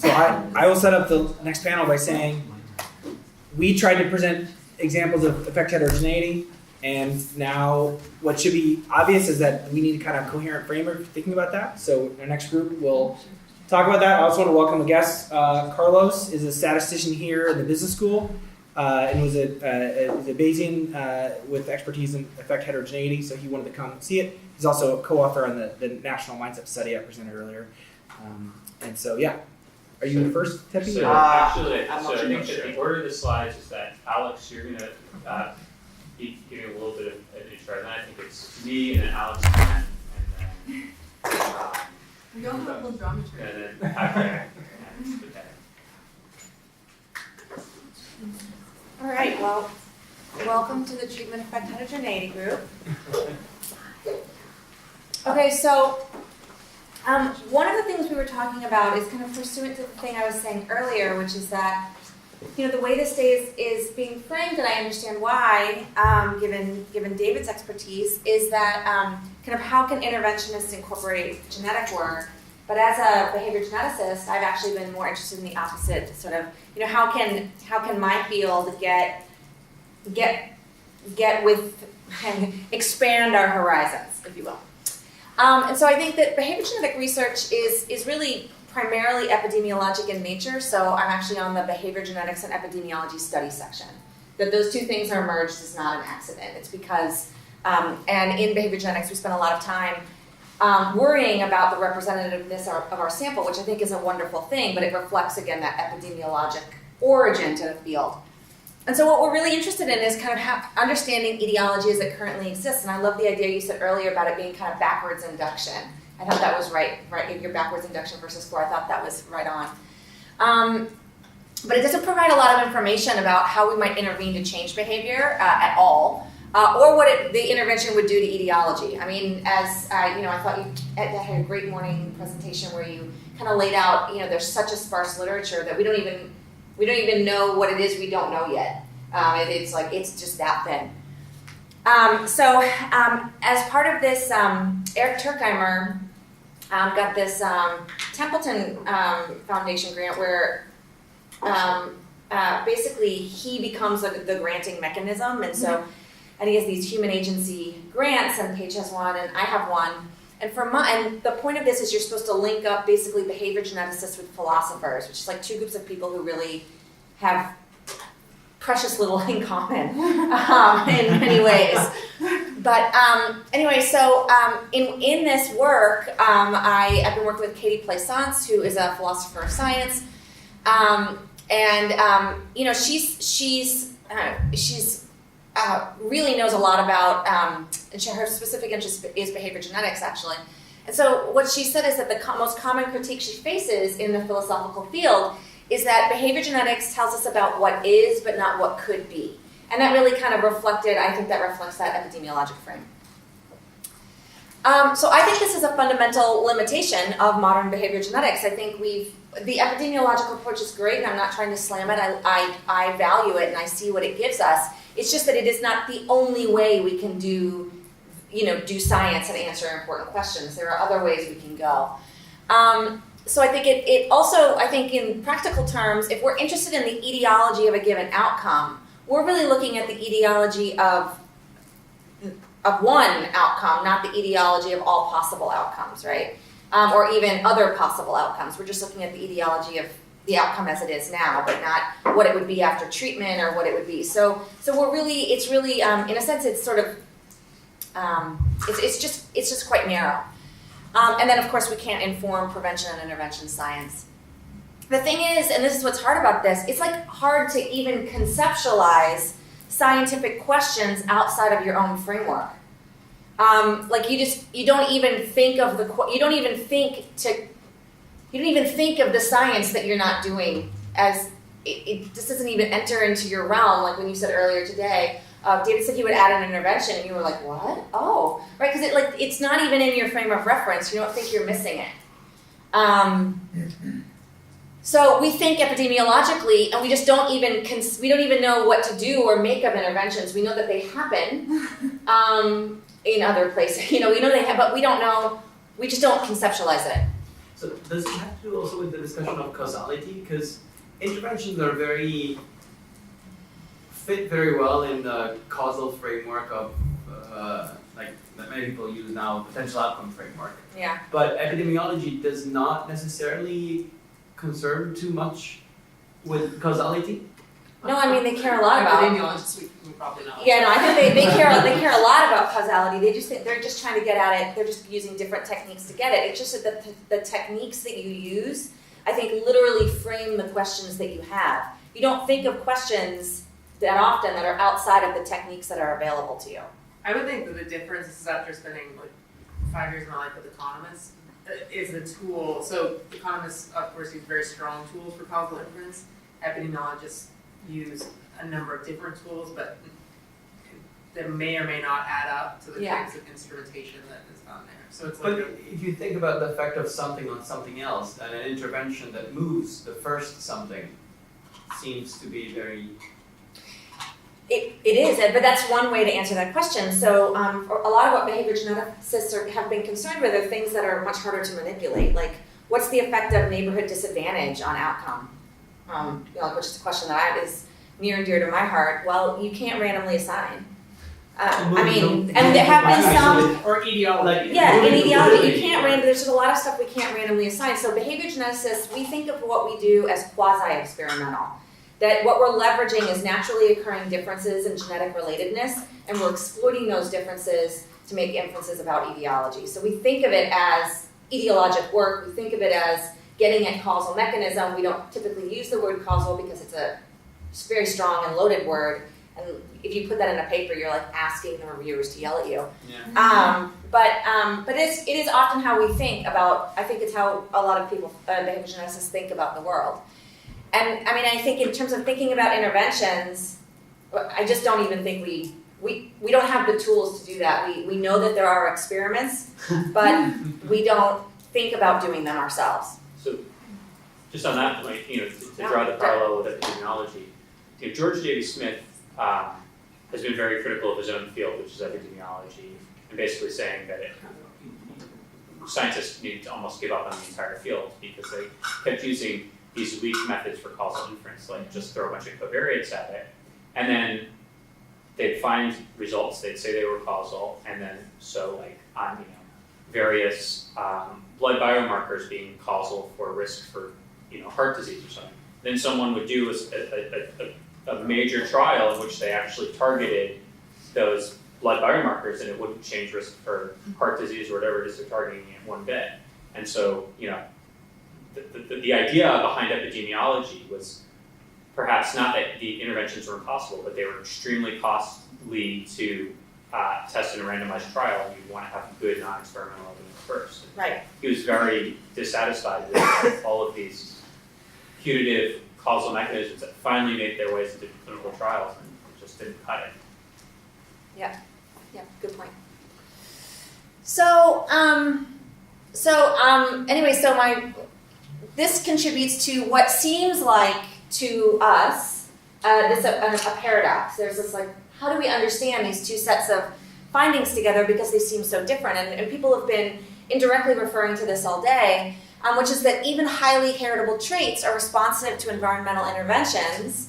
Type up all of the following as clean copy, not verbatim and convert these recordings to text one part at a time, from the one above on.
So I will set up the next panel by saying we tried to present examples of effect heterogeneity, and now what should be obvious is that we need a kind of coherent framework for thinking about that. So our next group will talk about that. I also want to welcome a guest. Carlos is a statistician here at the business school, and was a Bayesian with expertise in effect heterogeneity, so he wanted to come see it. He's also a co-author on the national mindset study I presented earlier. And so, yeah. Are you the first, Tepi? So actually, I think that the order of the slides is that Alex, you're going to be giving a little bit of an intro, and then I think it's me, and then Alex, and then we don't have little drama tree. and then okay. All right, well, welcome to the treatment effect heterogeneity group. Okay, so one of the things we were talking about is kind of pursuant to the thing I was saying earlier, which is that, you know, the way this day is being framed, and I understand why, given David's expertise, is that kind of how can interventionists incorporate genetic work? But as a behavior geneticist, I've actually been more interested in the opposite sort of, you know, how can my field get with and expand our horizons, if you will. And so I think that behavior genetic research is really primarily epidemiologic in nature, so I'm actually on the behavior genetics and epidemiology study section. That those two things are merged is not an accident. It's because, and in behavior genetics we spend a lot of time worrying about the representativeness of our sample, which I think is a wonderful thing, but it reflects, again, that epidemiologic origin to the field. And so what we're really interested in is kind of understanding etiology as it currently exists. And I love the idea you said earlier about it being kind of backwards induction. I thought that was right, your backwards induction versus core, I thought that was right on. But it doesn't provide a lot of information about how we might intervene to change behavior at all, or what the intervention would do to etiology. I mean, as you know, I thought you had a great morning presentation where you kind of laid out, you know, there's such a sparse literature that we don't even know what it is we don't know yet. It's like, it's just that thin. So as part of this, Eric Turkheimer got this Templeton Foundation grant where basically he becomes the granting mechanism. And so, and he has these human agency grants, and Paige has one, and I have one. And the point of this is you're supposed to link up basically behavior geneticists with philosophers, which is like two groups of people who really have precious little in common in many ways. But anyway, so in this work, I've been working with Katie Plaisance, who is a philosopher of science, and you know, she's really knows a lot about, and her specific interest is behavior genetics, actually. And so what she said is that the most common critique she faces in the philosophical field is that behavior genetics tells us about what is, but not what could be. And that really kind of reflected, I think that reflects that epidemiologic frame. So I think this is a fundamental limitation of modern behavior genetics. I think the epidemiological approach is great, and I'm not trying to slam it. I value it, and I see what it gives us. It's just that it is not the only way we can do science and answer important questions. There are other ways we can go. So I think it also, I think in practical terms, if we're interested in the etiology of a given outcome, we're really looking at the etiology of one outcome, not the etiology of all possible outcomes, right? Or even other possible outcomes. We're just looking at the etiology of the outcome as it is now, but not what it would be after treatment or what it would be. So it's really, in a sense, it's sort of, it's just quite narrow. And then, of course, we can't inform prevention and intervention science. The thing is, and this is what's hard about this, it's like hard to even conceptualize scientific questions outside of your own framework. Like you don't even think of the science that you're not doing as it just doesn't even enter into your realm. Like when you said earlier today, David said he would add an intervention, and you were like, "What? Oh, right," because it's not even in your frame of reference. You don't think you're missing it. So we think epidemiologically, and we just don't even know what to do or make of interventions. We know that they happen in other places. You know, we know they have, but we don't know. We just don't conceptualize it. So does it have to do also with the discussion of causality? Because interventions are fit very well in the causal framework of like that many people use now, potential outcome framework. Yeah. But epidemiology does not necessarily concern too much with causality. No, I mean, they care a lot about. Epidemiologists, we probably know. Yeah, no, I think they care a lot about causality. They're just trying to get at it. They're just using different techniques to get it. It's just that the techniques that you use, I think, literally frame the questions that you have. You don't think of questions that often that are outside of the techniques that are available to you. I would think that the difference, this is after spending like 5 years of my life with economists, is the tool. So economists, of course, use very strong tools for causal inference. Epidemiologists use a number of different tools, but that may or may not add up to the types of instrumentation that is on there. So it's But like if you think about the effect of something on something else, then an intervention that moves the first something seems to be very. It is, but that's one way to answer that question. So a lot of what behavior geneticists have been concerned with are things that are much harder to manipulate, like what's the effect of neighborhood disadvantage on outcome? Which is a question that is near and dear to my heart. Well, you can't randomly assign. And there have been some. or etiology. In etiology, you can't there's just a lot of stuff we can't randomly assign. So behavior geneticists, we think of what we do as quasi-experimental. That what we're leveraging is naturally occurring differences in genetic relatedness, and we're exploiting those differences to make inferences about etiology. So we think of it as etiologic work, we think of it as getting at causal mechanism. We don't typically use the word causal because it's a very strong and loaded word, and if you put that in a paper, you're like asking the reviewers to yell at you. Yeah. But it is often how we think about, I think it's how a lot of people, behavior geneticists think about the world. And I mean, I think in terms of thinking about interventions, I just don't even think we don't have the tools to do that. We know that there are experiments, but we don't think about doing them ourselves. So, just on that point, to draw the parallel with epidemiology, George J.B. Smith has been very critical of his own field, which is epidemiology, and basically saying that scientists need to almost give up on the entire field because they kept using these weak methods for causal inference, like just throw a bunch of covariates at it, and then they'd find results, they'd say they were causal, and then on various blood biomarkers being causal for risk for heart disease or something. Then someone would do a major trial in which they actually targeted those blood biomarkers, and it wouldn't change risk for heart disease or whatever it is they're targeting it one bit. And so, the idea behind epidemiology was perhaps not that the interventions were impossible, but they were extremely costly to test in a randomized trial, and you'd want to have good non-experimental evidence first. Right. He was very dissatisfied with all of these putative causal mechanisms that finally made their ways into clinical trials, and it just didn't cut it. Yeah, good point. So this contributes to what seems like to us a paradox. There's this how do we understand these two sets of findings together because they seem so different? And people have been indirectly referring to this all day, which is that even highly heritable traits are responsive to environmental interventions.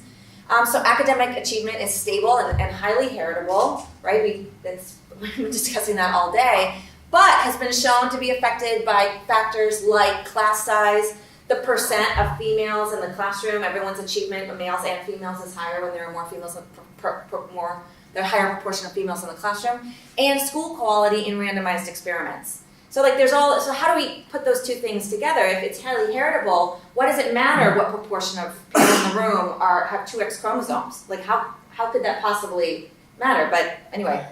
So academic achievement is stable and highly heritable, right? We've been discussing that all day, but has been shown to be affected by factors like class size, the percent of females in the classroom. Everyone's achievement of males and females is higher when there are more females, there are higher proportion of females in the classroom, and school quality in randomized experiments. So so how do we put those two things together? If it's highly heritable, what does it matter what proportion of people in the room have two X chromosomes? How could that possibly matter? But anyway,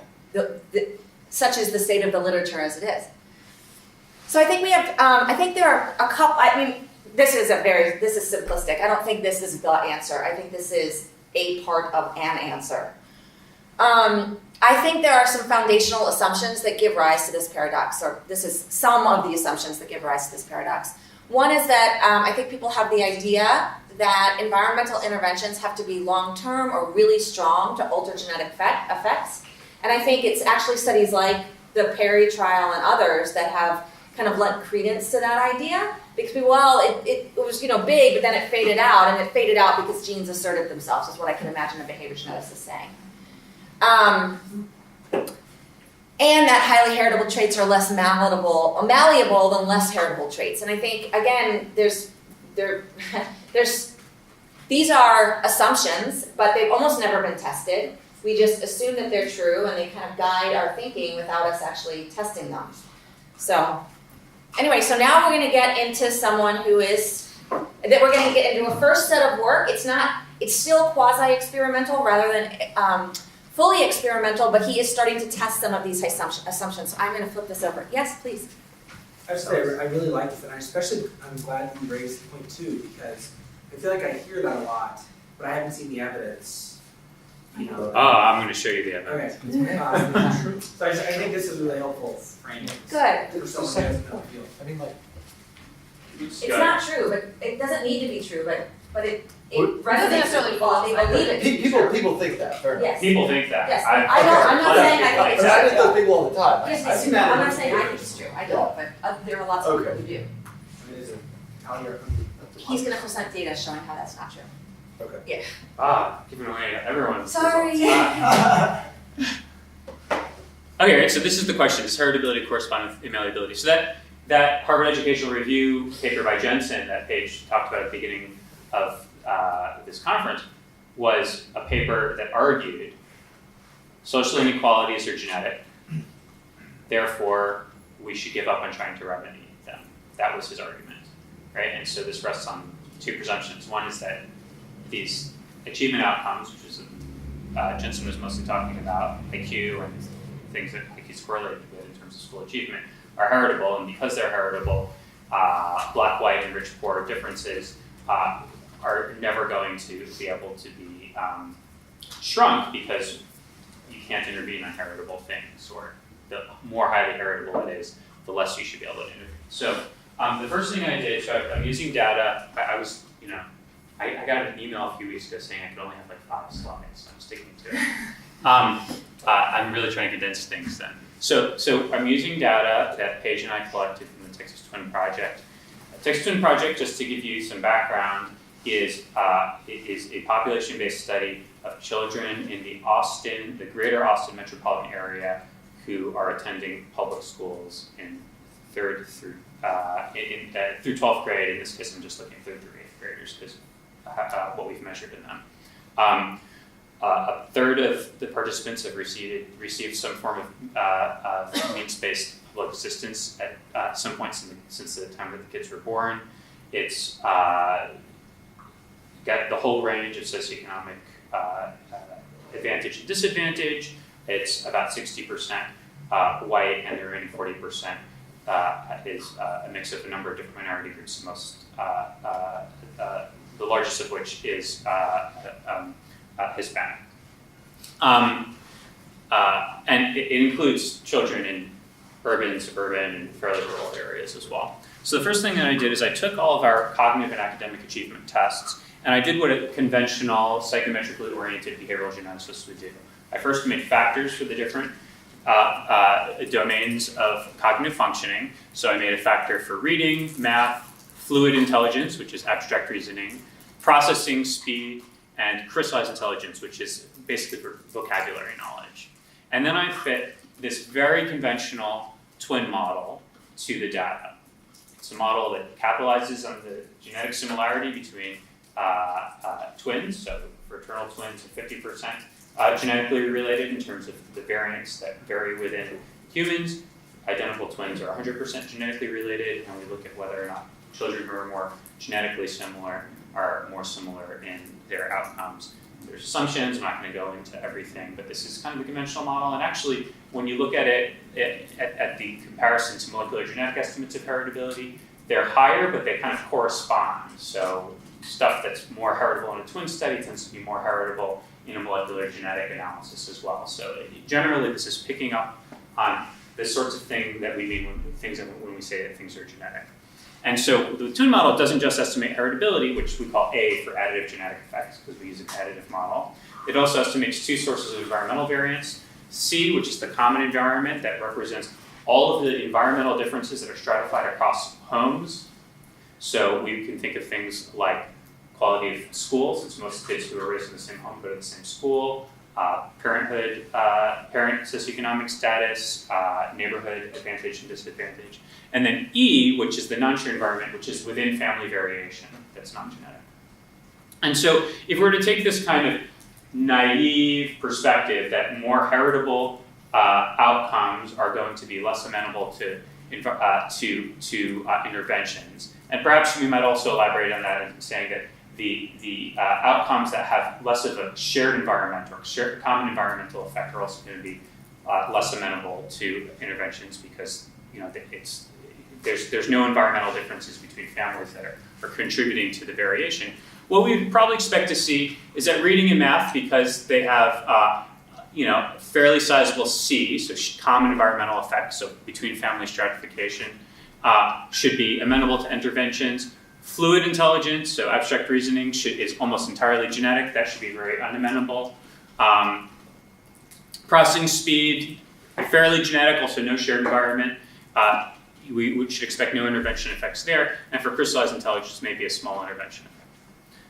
such is the state of the literature as it is. So I think we have, I think there are a couple, this is simplistic. I don't think this is the answer. I think this is a part of an answer. I think there are some foundational assumptions that give rise to this paradox, or this is some of the assumptions that give rise to this paradox. One is that I think people have the idea that environmental interventions have to be long-term or really strong to alter genetic effects. And I think it's actually studies like the Perry trial and others that have kind of lent credence to that idea. because it was, big, but then it faded out, and it faded out because genes asserted themselves, is what I can imagine a behavior geneticist is saying. And that highly heritable traits are less malleable than less heritable traits. And I think, again, these are assumptions, but they've almost never been tested. We just assume that they're true, and they kind of guide our thinking without us actually testing them. So, anyway, so now we're going to get into someone we're going to get into a first set of work. It's still quasi-experimental rather than fully experimental, but he is starting to test some of these assumptions. So I'm going to flip this over. Yes, please. I just say I really like this, and I'm glad you raised point 2, because I feel like I hear that a lot, but I haven't seen the evidence. Oh, I'm going to show you the evidence. Okay. So I think this is really helpful framing. Good. For someone who doesn't know the field. I mean, like, It's not true, but it doesn't need to be true, but it Doesn't resonates necessarily with people. They believe it. people think that. Fair enough. Yes. People think that. Yes. I'm I'm not saying I think I it's mean, I think those people all the time. Yes, I've yes, seen that I'm in not saying I years. think it's true. I don't, but there are lots of people who do. I mean, is it how you're He's going to present data showing how that's not true. Okay. Giving away everyone's Sorry. results. Okay, right, so this is the question. Does heritability correspond with malleability? So that Harvard Educational Review paper by Jensen that Paige talked about at the beginning of this conference was a paper that argued social inequalities are genetic, therefore we should give up on trying to remedy them. That was his argument, right? And so this rests on 2 presumptions. One is that these achievement outcomes, which is Jensen was mostly talking about IQ and things that IQ is correlated with in terms of school achievement, are heritable, and because they're heritable, black, white, and rich, poor differences are never going to be able to be shrunk because you can't intervene on heritable things, or the more highly heritable it is, the less you should be able to intervene. So the first thing I did, so I'm using data. I got an email a few weeks ago saying I could only have like 5 slides, so I'm sticking to it. I'm really trying to condense things then. So I'm using data that Paige and I collected from the Texas Twin Project. The Texas Twin Project, just to give you some background, is a population-based study of children in the greater Austin metropolitan area who are attending public schools in 3rd through 12th grade. In this case, I'm just looking at 3rd through 8th graders because what we've measured in them. A third of the participants have received some form of needs-based public assistance at some point since the time that the kids were born. It's got the whole range of socioeconomic advantage and disadvantage. It's about 60% white, and the remaining 40% is a mix of a number of different minority groups, the largest of which is Hispanic. And it includes children in urban, suburban, and fairly rural areas as well. So the first thing that I did is I took all of our cognitive and academic achievement tests, and I did what a conventional psychometrically oriented behavioral geneticist would do. I first made factors for the different domains of cognitive functioning. So I made a factor for reading, math, fluid intelligence, which is abstract reasoning, processing speed, and crystallized intelligence, which is basically for vocabulary knowledge. And then I fit this very conventional twin model to the data. It's a model that capitalizes on the genetic similarity between twins, so fraternal twins are 50% genetically related in terms of the variants that vary within humans. Identical twins are 100% genetically related, and we look at whether or not children who are more genetically similar are more similar in their outcomes. There's assumptions, I'm not going to go into everything, but this is kind of a conventional model, and actually, when you look at it at the comparison to molecular genetic estimates of heritability, they're higher, but they kind of correspond. So stuff that's more heritable in a twin study tends to be more heritable in a molecular genetic analysis as well. So generally, this is picking up on the sorts of thing that we mean when we say that things are genetic. And so the twin model doesn't just estimate heritability, which we call A for additive genetic effects, because we use an additive model. It also estimates 2 sources of environmental variance, C, which is the common environment that represents all of the environmental differences that are stratified across homes, So we can think of things like quality of schools, since most kids who are raised in the same home go to the same school, parenthood, parent socioeconomic status, neighborhood advantage and disadvantage. And then E, which is the non-shared environment, which is within family variation, that's non-genetic. And so if we were to take this kind of naive perspective that more heritable outcomes are going to be less amenable to interventions, and perhaps we might also elaborate on that in saying that the outcomes that have less of a shared environment or common environmental effect are also going to be less amenable to interventions because there's no environmental differences between families that are contributing to the variation. What we would probably expect to see is that reading and math, because they have fairly sizable C, so common environmental effects, so between family stratification, should be amenable to interventions. Fluid intelligence, so abstract reasoning, is almost entirely genetic. That should be very unamenable. Processing speed, fairly genetic, also no shared environment. We should expect no intervention effects there. And for crystallized intelligence, maybe a small intervention effect.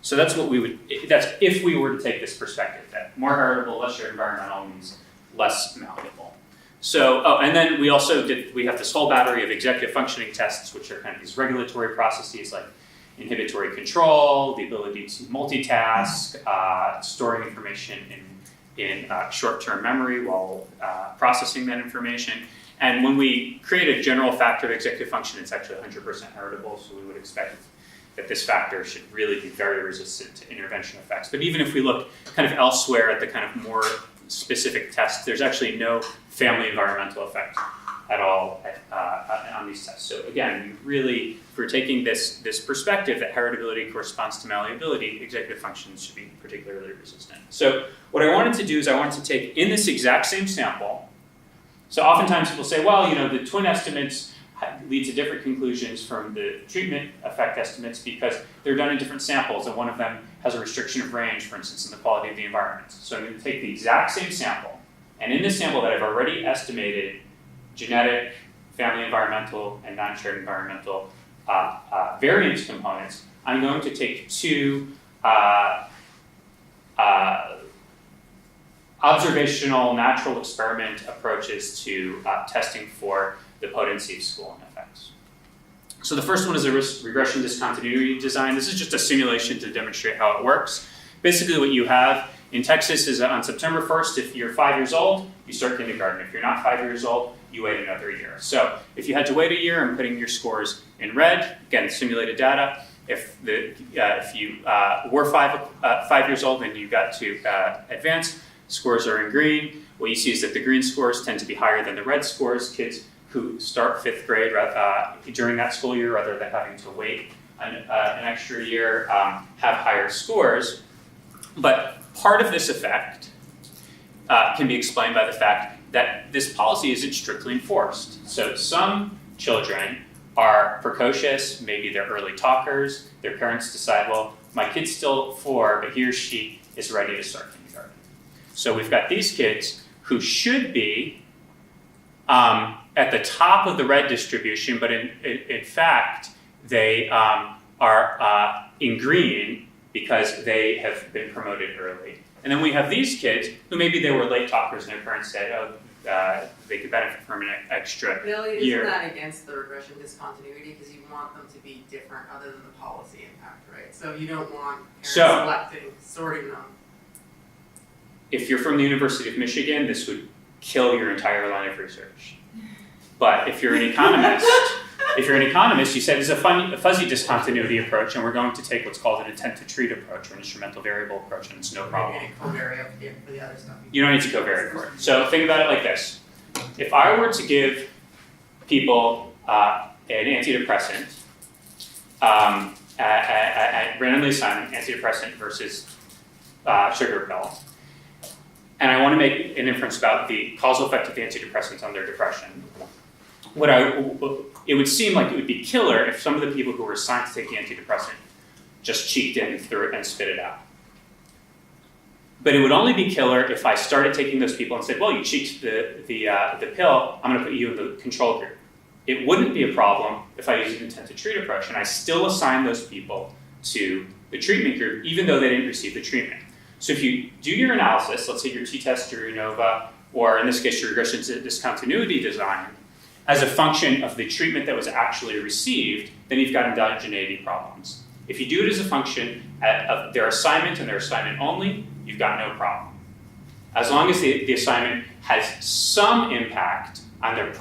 So that's that's if we were to take this perspective, that more heritable, less shared environmental means less malleable. So, and then we have this whole battery of executive functioning tests, which are kind of these regulatory processes like inhibitory control, the ability to multitask, storing information in short-term memory while processing that information. And when we create a general factor of executive function, it's actually 100% heritable, so we would expect that this factor should really be very resistant to intervention effects. But even if we look kind of elsewhere at the kind of more specific tests, there's actually no family environmental effect at all on these tests. So again, if we're taking this perspective that heritability corresponds to malleability, executive functions should be particularly resistant. So what I wanted to do is I wanted to take in this exact same sample. So oftentimes people say, well, the twin estimates lead to different conclusions from the treatment effect estimates because they're done in different samples, and one of them has a restriction of range, for instance, in the quality of the environment. So I'm going to take the exact same sample, and in this sample that I've already estimated genetic, family environmental, and non-shared environmental variance components, I'm going to take two observational natural experiment approaches to testing for the potency of schooling effects. So the first one is a regression discontinuity design. This is just a simulation to demonstrate how it works. Basically what you have in Texas is on September 1st, if you're 5 years old, you start kindergarten. If you're not 5 years old, you wait another year. So if you had to wait a year, I'm putting your scores in red, again, simulated data. If you were 5 years old and you got to advance, scores are in green. What you see is that the green scores tend to be higher than the red scores. Kids who start 5th grade during that school year, rather than having to wait an extra year, have higher scores. But part of this effect can be explained by the fact that this policy isn't strictly enforced. So some children are precocious, maybe they're early talkers, their parents decide, well, my kid's still 4, but he or she is ready to start kindergarten. So we've got these kids who should be at the top of the red distribution, but in fact, they are in green because they have been promoted early. And then we have these kids who maybe they were late talkers and their parents said, they could benefit from an extra Billy, year. isn't that against the regression discontinuity? Because you want them to be different other than the policy impact, right? So you don't want parents sorting them. If you're from the University of Michigan, this would kill your entire line of research. But if you're an economist, you say this is a fuzzy discontinuity approach, and we're going to take what's called an intent to treat approach or an instrumental variable approach, and it's no problem. Maybe covariate for the other stuff. You don't need to covariate for it. So think about it like this. If I were to give people an antidepressant, randomly assigned antidepressant versus sugar pill, and I want to make an inference about the causal effect of the antidepressants on their depression, it would seem like it would be killer if some of the people who were assigned to take the antidepressant just cheeked in through it and spit it out. But it would only be killer if I started taking those people and said, well, you cheeked the pill, I'm going to put you in the control group. it wouldn't be a problem if I used an intent to treat approach, and I still assign those people to the treatment group, even though they didn't receive the treatment. So if you do your analysis, let's say your t-test or your ANOVA, or in this case your regression discontinuity design, as a function of the treatment that was actually received, then you've got endogeneity problems. If you do it as a function of their assignment and their assignment only, you've got no problem. As long as the assignment has some impact on their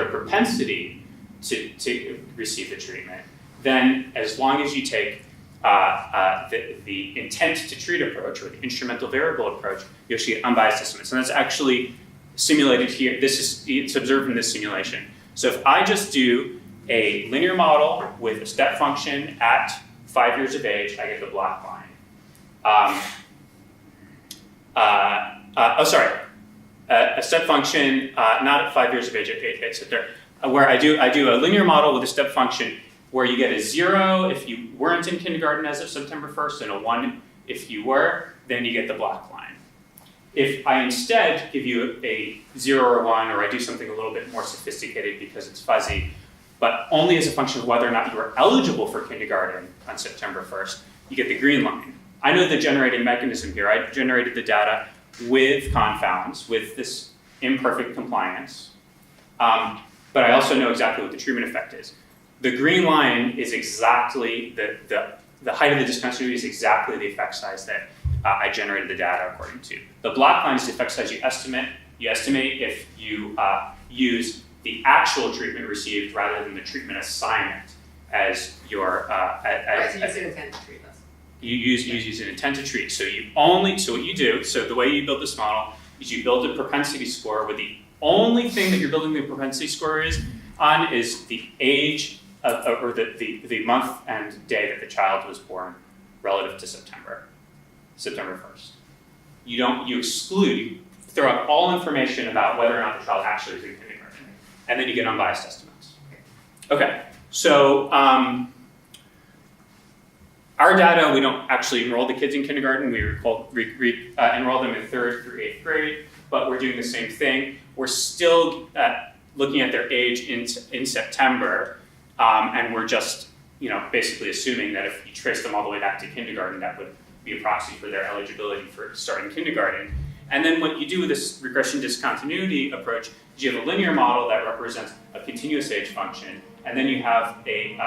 propensity to receive the treatment, then as long as you take the intent to treat approach or the instrumental variable approach, you actually get unbiased estimates. And that's actually simulated here. It's observed in this simulation. So if I just do a linear model with a step function at 5 years of age, I get the black line. A step function not at 5 years of age, where I do a linear model with a step function where you get a 0 if you weren't in kindergarten as of September 1st and a 1 if you were, then you get the black line. If I instead give you a 0 or 1, or I do something a little bit more sophisticated because it's fuzzy, but only as a function of whether or not you are eligible for kindergarten on September 1st, you get the green line. I know the generating mechanism here. I generated the data with confounds, with this imperfect compliance, but I also know exactly what the treatment effect is. The green line is exactly, the height of the discontinuity is exactly the effect size that I generated the data according to. The black line is the effect size you estimate. You estimate if you use the actual treatment received rather than the treatment assignment as your... Right, so you use an intent to treat this. You use an intent to treat. So what you do, so the way you build this model is you build a propensity score where the only thing that you're building the propensity score on is the age or the month and day that the child was born relative to September 1st. You exclude, you throw out all information about whether or not the child actually is in kindergarten, and then you get unbiased estimates. Okay, so our data, we don't actually enroll the kids in kindergarten. We enroll them in 3rd through 8th grade, but we're doing the same thing. We're still looking at their age in September, and we're just basically assuming that if you trace them all the way back to kindergarten, that would be a proxy for their eligibility for starting kindergarten. And then what you do with this regression discontinuity approach is you have a linear model that represents a continuous age function, and then you have a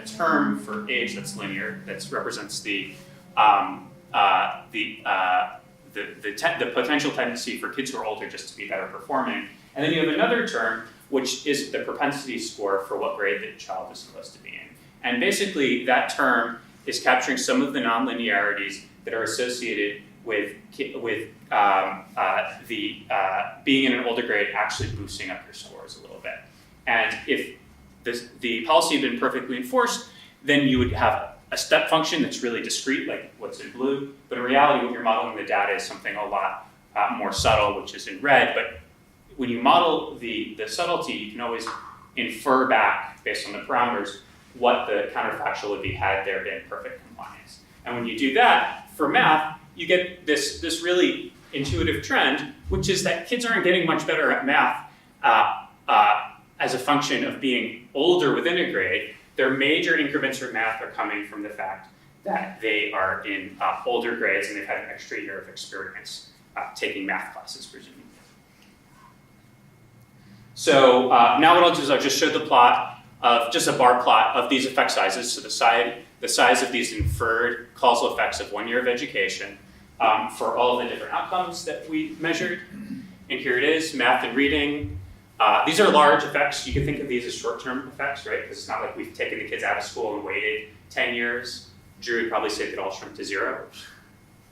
term for age that's linear that represents the potential tendency for kids who are older just to be better performing. And then you have another term, which is the propensity score for what grade the child is supposed to be in. And basically, that term is capturing some of the nonlinearities that are associated with being in an older grade actually boosting up your scores a little bit. And if the policy had been perfectly enforced, then you would have a step function that's really discrete, like what's in blue. But in reality, when you're modeling the data is something a lot more subtle, which is in red. But when you model the subtlety, you can always infer back, based on the parameters, what the counterfactual would be had there been perfect compliance. And when you do that, for math, you get this really intuitive trend, which is that kids aren't getting much better at math as a function of being older within a grade. Their major increments for math are coming from the fact that they are in older grades and they've had an extra year of experience taking math classes, presumably. So now what I'll do is I'll just show the plot of just a bar plot of these effect sizes. So the size of these inferred causal effects of 1 year of education for all of the different outcomes that we measured. And here it is, math and reading. These are large effects. You can think of these as short-term effects, right? Because it's not like we've taken the kids out of school and waited 10 years. Drew would probably say they'd all shrink to 0.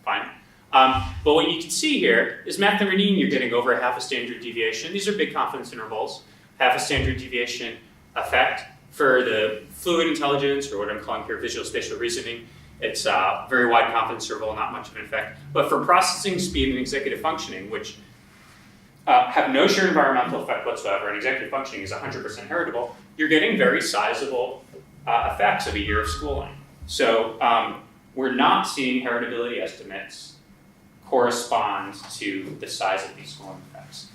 Fine. But what you can see here is math and reading, you're getting over a half a standard deviation. These are big confidence intervals. Half a standard deviation effect. For the fluid intelligence, or what I'm calling here visual spatial reasoning, it's a very wide confidence interval, not much of an effect. But for processing speed and executive functioning, which have no shared environmental effect whatsoever, and executive functioning is 100% heritable, you're getting very sizable effects of a year of schooling. So we're not seeing heritability estimates correspond to the size of these schooling effects.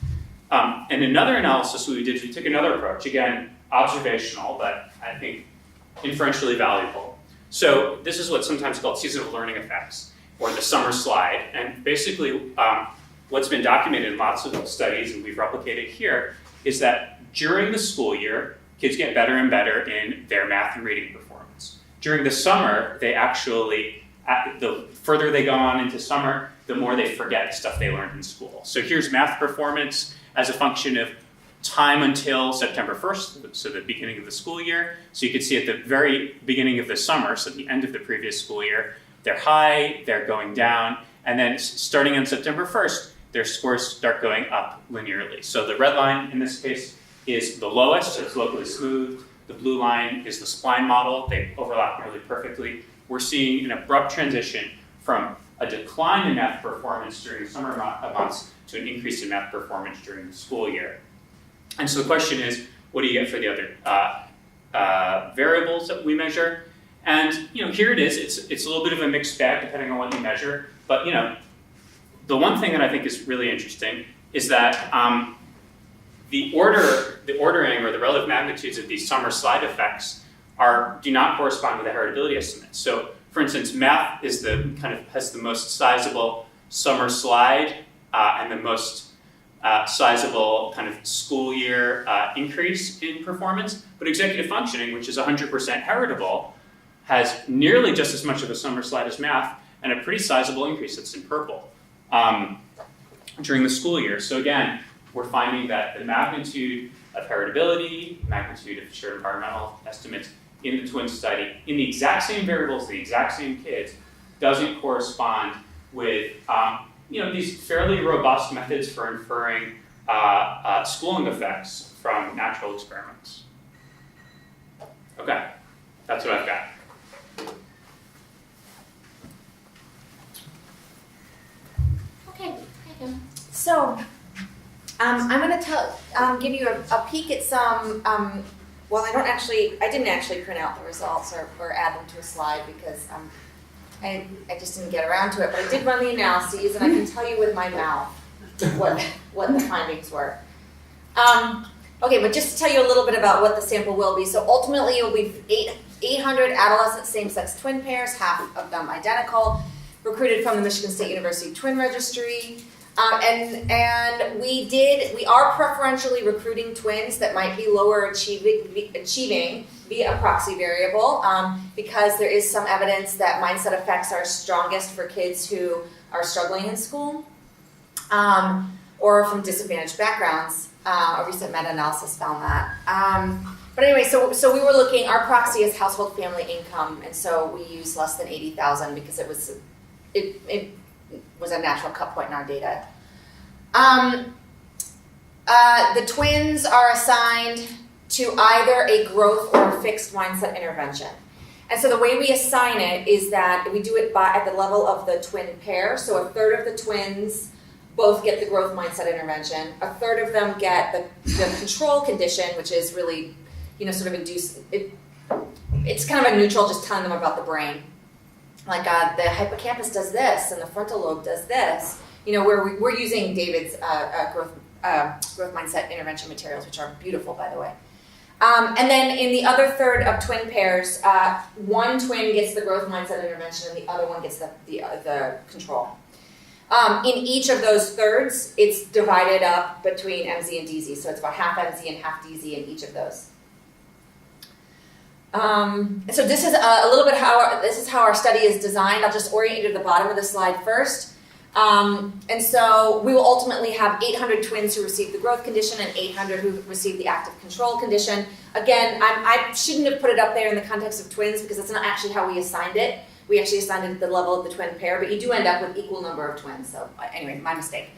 And another analysis we did, we took another approach, again, observational, but I think inferentially valuable. So this is what's sometimes called seasonal learning effects, or the summer slide. And basically, what's been documented in lots of studies, and we've replicated here, is that during the school year, kids get better and better in their math and reading performance. During the summer, they actually, the further they go on into summer, the more they forget the stuff they learned in school. So here's math performance as a function of time until September 1st, so the beginning of the school year. So you can see at the very beginning of the summer, so the end of the previous school year, they're high, they're going down, and then starting on September 1st, their scores start going up linearly. So the red line in this case is the lowest, so it's locally smooth. The blue line is the spline model. They overlap nearly perfectly. We're seeing an abrupt transition from a decline in math performance during the summer months to an increase in math performance during the school year. And so the question is, what do you get for the other variables that we measure? And here it is. It's a little bit of a mixed bag depending on what you measure. But the one thing that I think is really interesting is that the ordering or the relative magnitudes of these summer slide effects do not correspond with the heritability estimates. So, for instance, math is has the most sizable summer slide and the most sizable kind of school year increase in performance. But executive functioning, which is 100% heritable, has nearly just as much of a summer slide as math and a pretty sizable increase that's in purple during the school year. So again, we're finding that the magnitude of heritability, magnitude of shared environmental estimates in the twin study, in the exact same variables, the exact same kids, doesn't correspond with these fairly robust methods for inferring schooling effects from natural experiments. Okay, that's what I've got. Okay, so I'm going to give you a peek at some. Well, I didn't actually print out the results or add them to a slide because I just didn't get around to it. But I did run the analyses, and I can tell you with my mouth what the findings were. Okay, but just to tell you a little bit about what the sample will be. So ultimately, it will be 800 adolescent same-sex twin pairs, half of them identical, recruited from the Michigan State University Twin Registry. And we are preferentially recruiting twins that might be lower achieving via a proxy variable because there is some evidence that mindset effects are strongest for kids who are struggling in school or from disadvantaged backgrounds. A recent meta-analysis found that. But anyway, so we were looking, our proxy is household family income, and so we used less than 80,000 because it was a natural cut point in our data. The twins are assigned to either a growth or a fixed mindset intervention. And so the way we assign it is that we do it at the level of the twin pair. So a third of the twins both get the growth mindset intervention. A third of them get the control condition, which is really, sort of it's kind of a neutral, just telling them about the brain. Like the hippocampus does this and the frontal lobe does this. We're using David's growth mindset intervention materials, which are beautiful, by the way. And then in the other third of twin pairs, one twin gets the growth mindset intervention and the other one gets the control. In each of those thirds, it's divided up between MZ and DZ, so it's about half MZ and half DZ in each of those. So this is a little bit how our study is designed. I'll just orient you to the bottom of the slide first. And so we will ultimately have 800 twins who receive the growth condition and 800 who receive the active control condition. Again, I shouldn't have put it up there in the context of twins because that's not actually how we assigned it. We actually assigned it at the level of the twin pair, but you do end up with equal number of twins. So anyway, my mistake.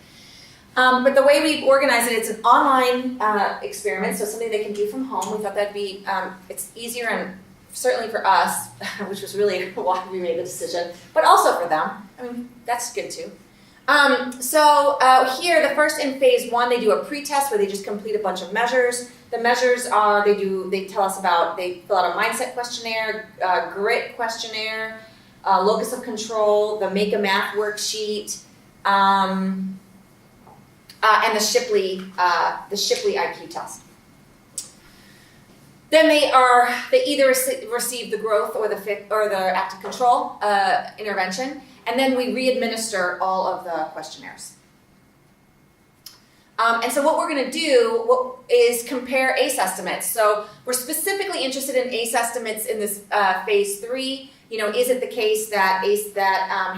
But the way we organize it, it's an online experiment, so something they can do from home. We thought that'd be, it's easier and certainly for us, which was really why we made the decision, but also for them. I mean, that's good too. So here, the first in phase 1, they do a pre-test where they just complete a bunch of measures. The measures are, they tell us about, they fill out a mindset questionnaire, grit questionnaire, locus of control, the make a math worksheet, and the Shipley IQ test. Then they either receive the growth or the active control intervention, and then we re-administer all of the questionnaires. And so what we're going to do is compare ACE estimates. So we're specifically interested in ACE estimates in this phase 3. Is it the case that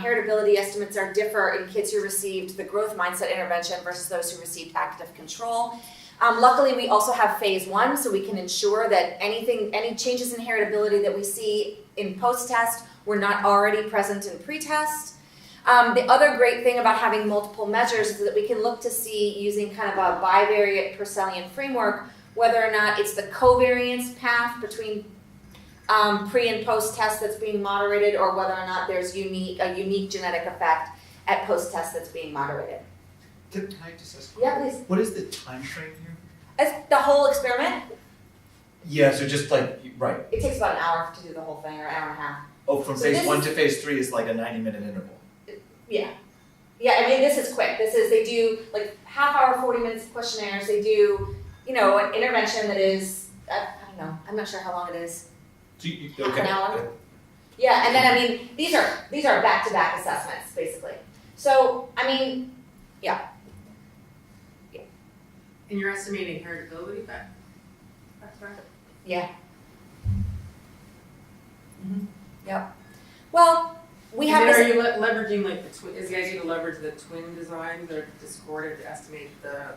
heritability estimates differ in kids who received the growth mindset intervention versus those who received active control? Luckily, we also have phase 1, so we can ensure that any changes in heritability that we see in post-test were not already present in pre-test. The other great thing about having multiple measures is that we can look to see, using kind of a bivariate Purcellian framework, whether or not it's the covariance path between pre and post-test that's being moderated, or whether or not there's a unique genetic effect at post-test that's being moderated. Can I just ask? Yeah, please. What is the time frame here? It's the whole experiment. Yeah, so just like, right. It takes about an hour to do the whole thing, or an hour and a half. Oh, from So phase this 1 is- to phase 3 is like a 90-minute interval. Yeah. Yeah, I mean, this is quick. They do like half hour, 40 minutes of questionnaires. They do, an intervention that is, I don't know, I'm not sure how long it is. So Half an hour? Yeah, and then, I mean, these are back-to-back assessments, basically. So, I mean, yeah. And you're estimating heritability back to back? Yeah. Yep. Well, we have Are this. you leveraging like the twin? Is the idea to leverage the twin design, the discordant, to estimate the?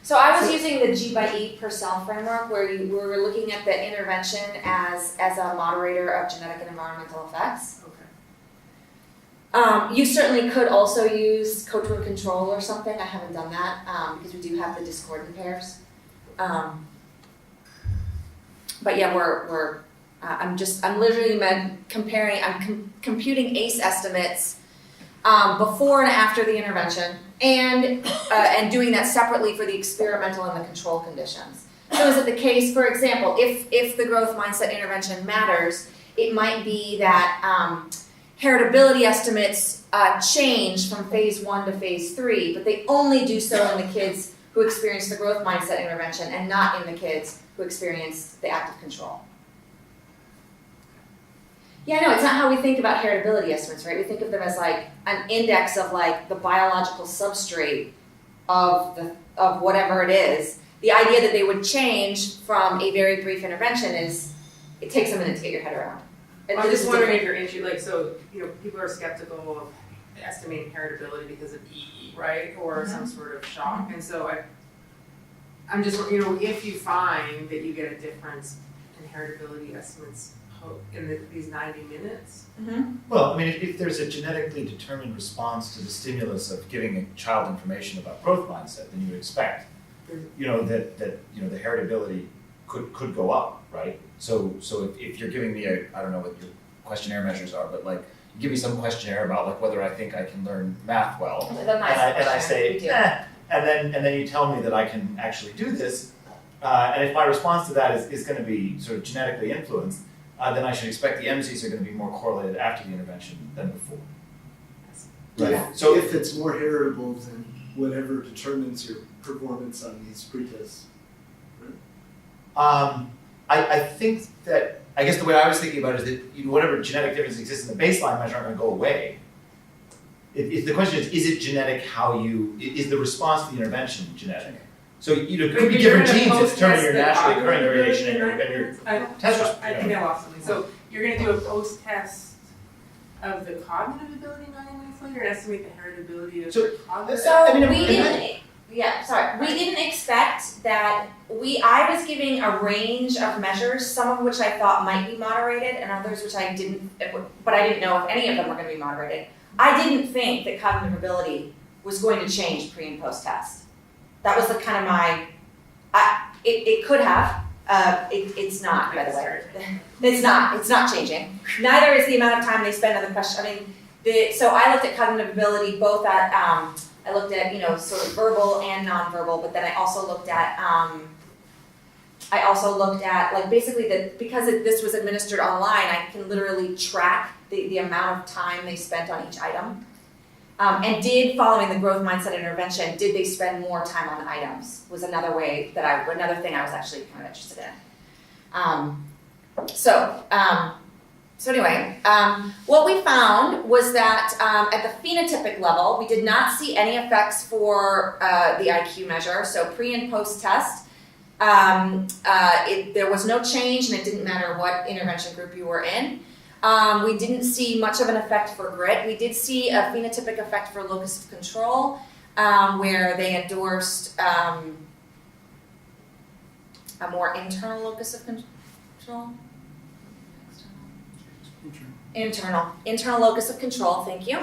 So I was using the G by E per cell framework, where we were looking at the intervention as a moderator of genetic and environmental effects. Okay. You certainly could also use co-twin control or something. I haven't done that because we do have the discordant pairs. But yeah, I'm literally comparing. I'm computing ACE estimates before and after the intervention, and doing that separately for the experimental and the control conditions. So is it the case, for example, if the growth mindset intervention matters, it might be that heritability estimates change from phase 1 to phase 3, but they only do so in the kids who experience the growth mindset intervention and not in the kids who experience the active control. Yeah, no, it's not how we think about heritability estimates, right? We think of them as like an index of like the biological substrate of whatever it is. The idea that they would change from a very brief intervention it takes a minute to get your head around. I'm just wondering if you're people are skeptical of estimating heritability because of EE, right, or some sort of shock, and so I'm just if you find that you get a difference in heritability estimates in these 90 minutes. Mm-hmm. Well, I mean, if there's a genetically determined response to the stimulus of giving a child information about growth mindset, then you would expect, that the heritability could go up, right? So if you're giving me I don't know what your questionnaire measures are, but like you give me some questionnaire about like whether I think I can learn math well, and I say, and then you tell me that I can actually do this, and if my response to that is going to be sort of genetically influenced, then I should expect the MZs are going to be more correlated after the intervention than before. Right. Yeah. So if it's more heritable than whatever determines your performance on these pretests. Right? I think that, I guess the way I was thinking about it is that whatever genetic differences exist in the baseline measure aren't going to go away. If the question is it genetic is the response to the intervention genetic? So it could be different genes that determine your naturally occurring variation and your test response. I think I lost something. So you're going to do a post-test of the cognitive ability 90 minutes later and estimate the heritability of the cognitive. So we didn't expect that. I was giving a range of measures, some of which I thought might be moderated, and others which I didn't. But I didn't know if any of them were going to be moderated. I didn't think that cognitive ability was going to change pre and post test. That was the kind of my. It could have. It's not, by the way. It's not changing. Neither is the amount of time they spend on the question. I mean, so I looked at cognitive ability both at. I looked at sort of verbal and nonverbal, but then I also looked at. Like basically because this was administered online, I can literally track the amount of time they spent on each item. And did, following the growth mindset intervention, did they spend more time on items? Was another another thing I was actually kind of interested in. So anyway, what we found was that at the phenotypic level, we did not see any effects for the IQ measure. So pre and post test, there was no change, and it didn't matter what intervention group you were in. We didn't see much of an effect for grit. We did see a phenotypic effect for locus of control, where they endorsed a more internal locus of control. Internal locus of control, thank you.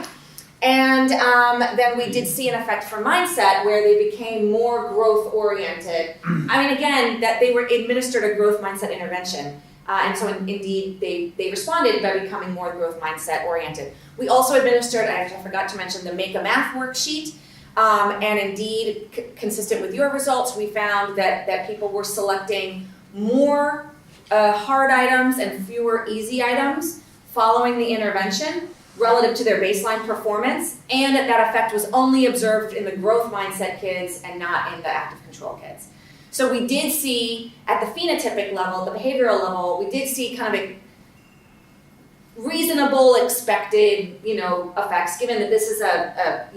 And then we did see an effect for mindset where they became more growth oriented. I mean, again, that they were administered a growth mindset intervention. And so indeed, they responded by becoming more growth mindset oriented. We also administered, I forgot to mention, the Make a Math worksheet. And indeed, consistent with your results, we found that people were selecting more hard items and fewer easy items following the intervention relative to their baseline performance, and that effect was only observed in the growth mindset kids and not in the active control kids. So we did see, at the phenotypic level, the behavioral level, we did see kind of a reasonable expected, effects, given that this is a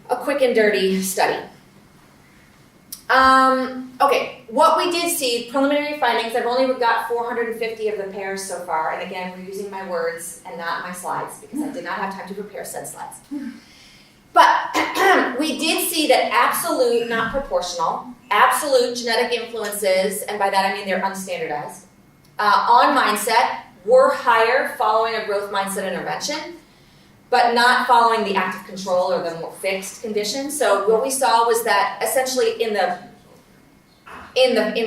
quick and dirty study. Okay, what we did see, preliminary findings, I've only got 450 of the pairs so far, and again, we're using my words and not my slides, because I did not have time to prepare said slides. But we did see that absolute, not proportional, absolute genetic influences, and by that I mean they're unstandardized, on mindset were higher following a growth mindset intervention, but not following the active control or the more fixed condition. So what we saw was that essentially in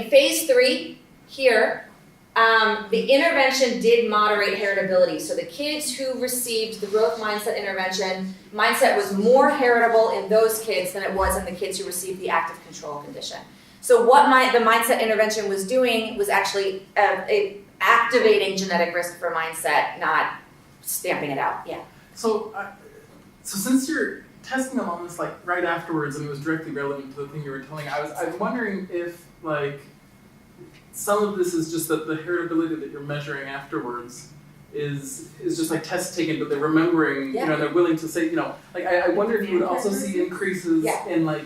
phase 3 here, the intervention did moderate heritability. So the kids who received the growth mindset intervention, mindset was more heritable in those kids than it was in the kids who received the active control condition. So what the mindset intervention was doing was actually activating genetic risk for mindset, not stamping it out. Yeah. So since you're testing them on this like right afterwards, and it was directly relevant to the thing you were telling, I'm wondering if like some of this is just that the heritability that you're measuring afterwards is just like tests taken, but they're remembering, they're willing to say, like I wonder if you would also see increases in like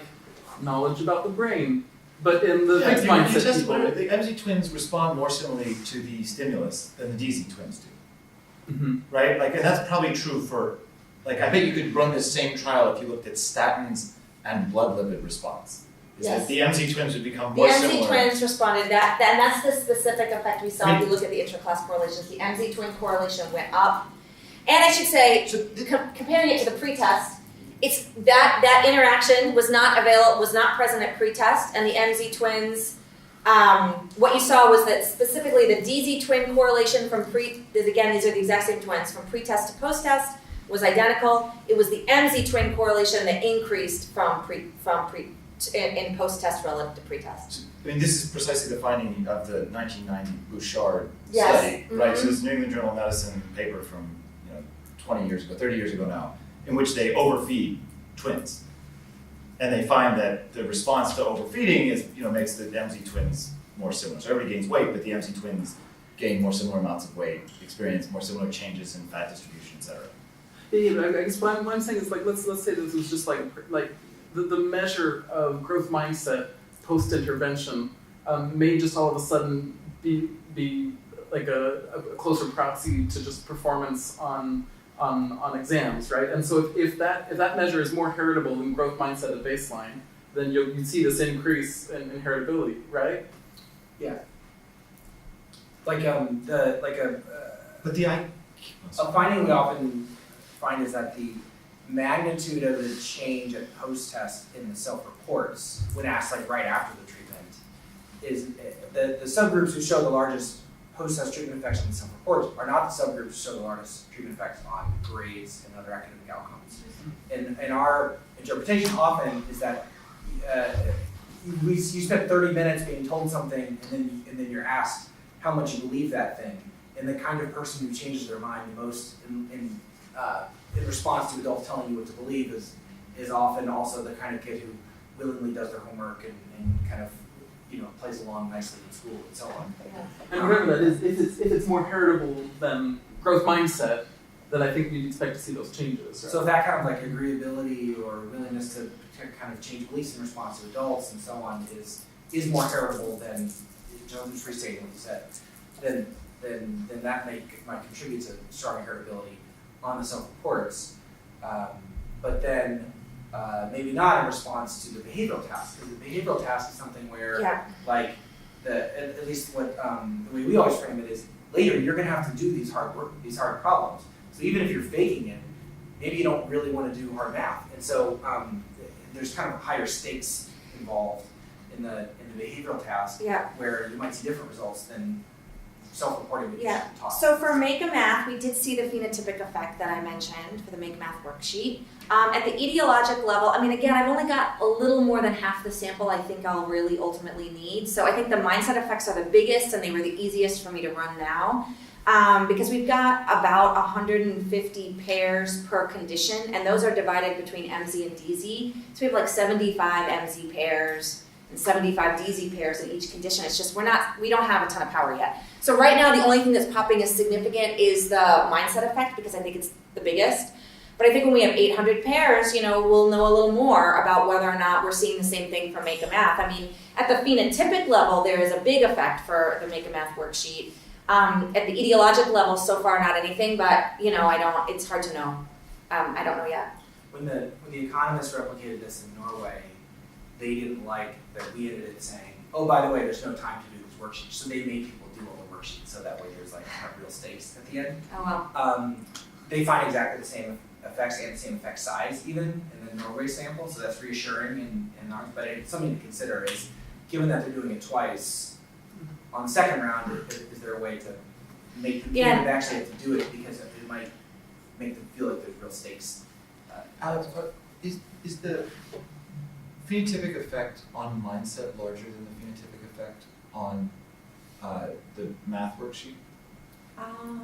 knowledge about the brain, but in the fixed mindset people. The MZ twins respond more similarly to the stimulus than the DZ twins do. Mm-hmm. Right? Like, and that's probably true for, like, I bet you could run this same trial if you looked at statins and blood lipid response. Is that the MZ twins would become more similar. The MZ twins responded, and that's the specific effect we saw if you look at the intraclass correlations. The MZ twin correlation went up. And I should say, comparing it to the pretest, it's that interaction was not present at pretest, and the MZ twins, what you saw was that specifically the DZ twin correlation from these are the exact same twins, from pre-test to post-test was identical. It was the MZ twin correlation that increased in post-test relative to pre-test. I mean, this is precisely the finding of the 1990 Bouchard Yes. study, right? So this New England Journal of Medicine paper from 20 years ago, 30 years ago now, in which they overfeed twins. And they find that the response to overfeeding is, makes the MZ twins more similar. So everybody gains weight, but the MZ twins gain more similar amounts of weight, experience more similar changes in fat distribution, et cetera. Yeah, but I guess what I'm saying is like let's say this was just like the measure of growth mindset post intervention may just all of a sudden be like a closer proxy to just performance on exams, right? And so if that measure is more heritable than growth mindset at baseline, then you'd see this increase in heritability, right? Yeah. A finding we often find is that the magnitude of the change at post-test in the self-reports, when asked right after the treatment, is the subgroups who show the largest post-test treatment effects in the self-reports are not the subgroups who show the largest treatment effects on grades and other academic outcomes. And our interpretation often is that you spent 30 minutes being told something, and then you're asked how much you believe that thing, and the kind of person who changes their mind the most in in response to adults telling you what to believe is often also the kind of kid who willingly does their homework and kind of, plays along nicely in school and so on. And whatever that is, if it's more heritable than growth mindset, then I think we'd expect to see those changes. Right? So if that kind of like agreeability or willingness to kind of change beliefs in response to adults and so on is more heritable than, I'm just restating what you said, then that might contribute to strong heritability on the self-reports. But then maybe not in response to the behavioral task, because the behavioral task is something where, like, at least what the way we always frame it is, later you're going to have to do these hard problems. So even if you're faking it, maybe you don't really want to do hard math, and so there's kind of higher stakes involved in the behavioral task, where you might see different results than self-reporting that you should talk. So for Make a Math, we did see the phenotypic effect that I mentioned for the Make Math worksheet. At the etiologic level, I mean, again, I've only got a little more than half the sample I think I'll really ultimately need. So I think the mindset effects are the biggest, and they were the easiest for me to run now. Because we've got about 150 pairs per condition, and those are divided between MZ and DZ. So we have like 75 MZ pairs and 75 DZ pairs in each condition. It's just we don't have a ton of power yet. So right now, the only thing that's popping as significant is the mindset effect, because I think it's the biggest. But I think when we have 800 pairs, we'll know a little more about whether or not we're seeing the same thing for Make a Math. I mean, at the phenotypic level, there is a big effect for the Make a Math worksheet. At the etiologic level, so far not anything, but it's hard to know. I don't know yet. When the economists replicated this in Norway, they didn't like that we ended it saying, oh, by the way, there's no time to do this worksheet. So they made people do all the worksheets, so that way there's like kind of real stakes at the end. Oh well. They find exactly the same effects and the same effect size even in the Norway sample, so that's reassuring in ours. But it's something to consider is, given that they're doing it twice, on the second round, is there a way to make them feel they actually have to do it, because it might make them feel like there's real stakes? Alex, is the phenotypic effect on mindset larger than the phenotypic effect on the math worksheet?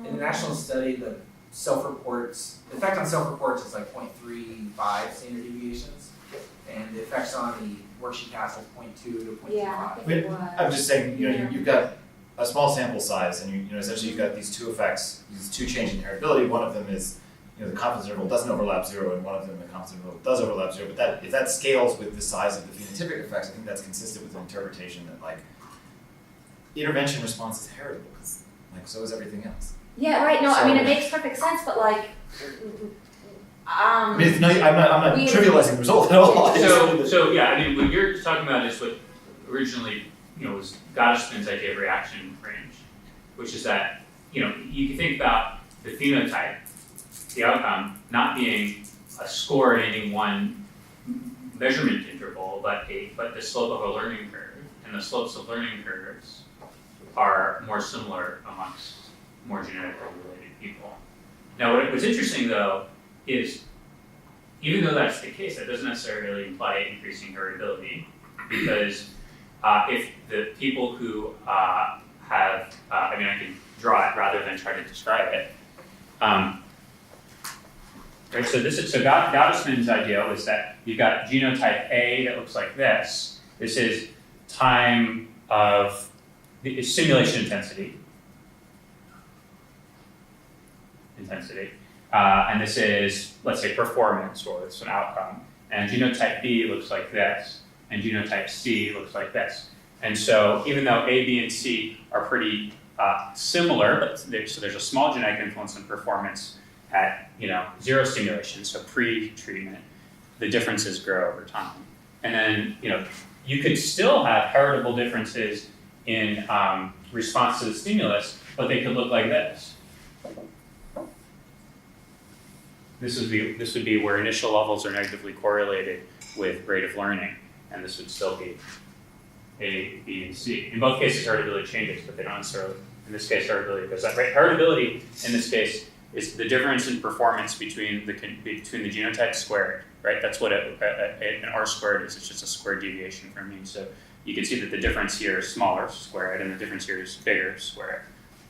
In the national study, the effect on self-reports is like 0.35 standard deviations, and the effects on the worksheet task is 0.2 to 0.25. Yeah, I think it was. I'm just saying, you've got a small sample size, and essentially you've got these two effects, these two changes in heritability. One of them is, the confidence interval doesn't overlap 0, and one of them, the confidence interval does overlap 0. But if that scales with the size of the phenotypic effects, I think that's consistent with the interpretation that like intervention response is heritable, because like so is everything else. Yeah, right. No, I mean it makes perfect sense, but like. I mean, I'm not trivializing the result at all. So yeah, I mean, what you're talking about is what originally, was Gottesman's idea of reaction range, which is that, you can think about the phenotype, the outcome, not being a score in any one measurement interval, but the slope of a learning curve, and the slopes of learning curves are more similar amongst more genetically related people. Now, what's interesting though is, even though that's the case, that doesn't necessarily imply increasing heritability, because if the people who have, I can draw it rather than try to describe it. Right, so Gottesman's idea was that you've got genotype A that looks like this. This is time of simulation intensity. And this is, let's say, performance, or it's an outcome. And genotype B looks like this, and genotype C looks like this. And so even though A, B, and C are pretty similar, but so there's a small genetic influence on performance at 0 stimulation, so pre-treatment, the differences grow over time. And then you could still have heritable differences in response to the stimulus, but they could look like this. This would be where initial levels are negatively correlated with rate of learning, and this would still be A, B, and C. In both cases, heritability changes, but they don't necessarily. In this case, heritability goes up. Right? Heritability in this case is the difference in performance between the genotypes squared. Right? That's what an R squared is. It's just a squared deviation from mean. So you can see that the difference here is smaller, squared, and the difference here is bigger, squared.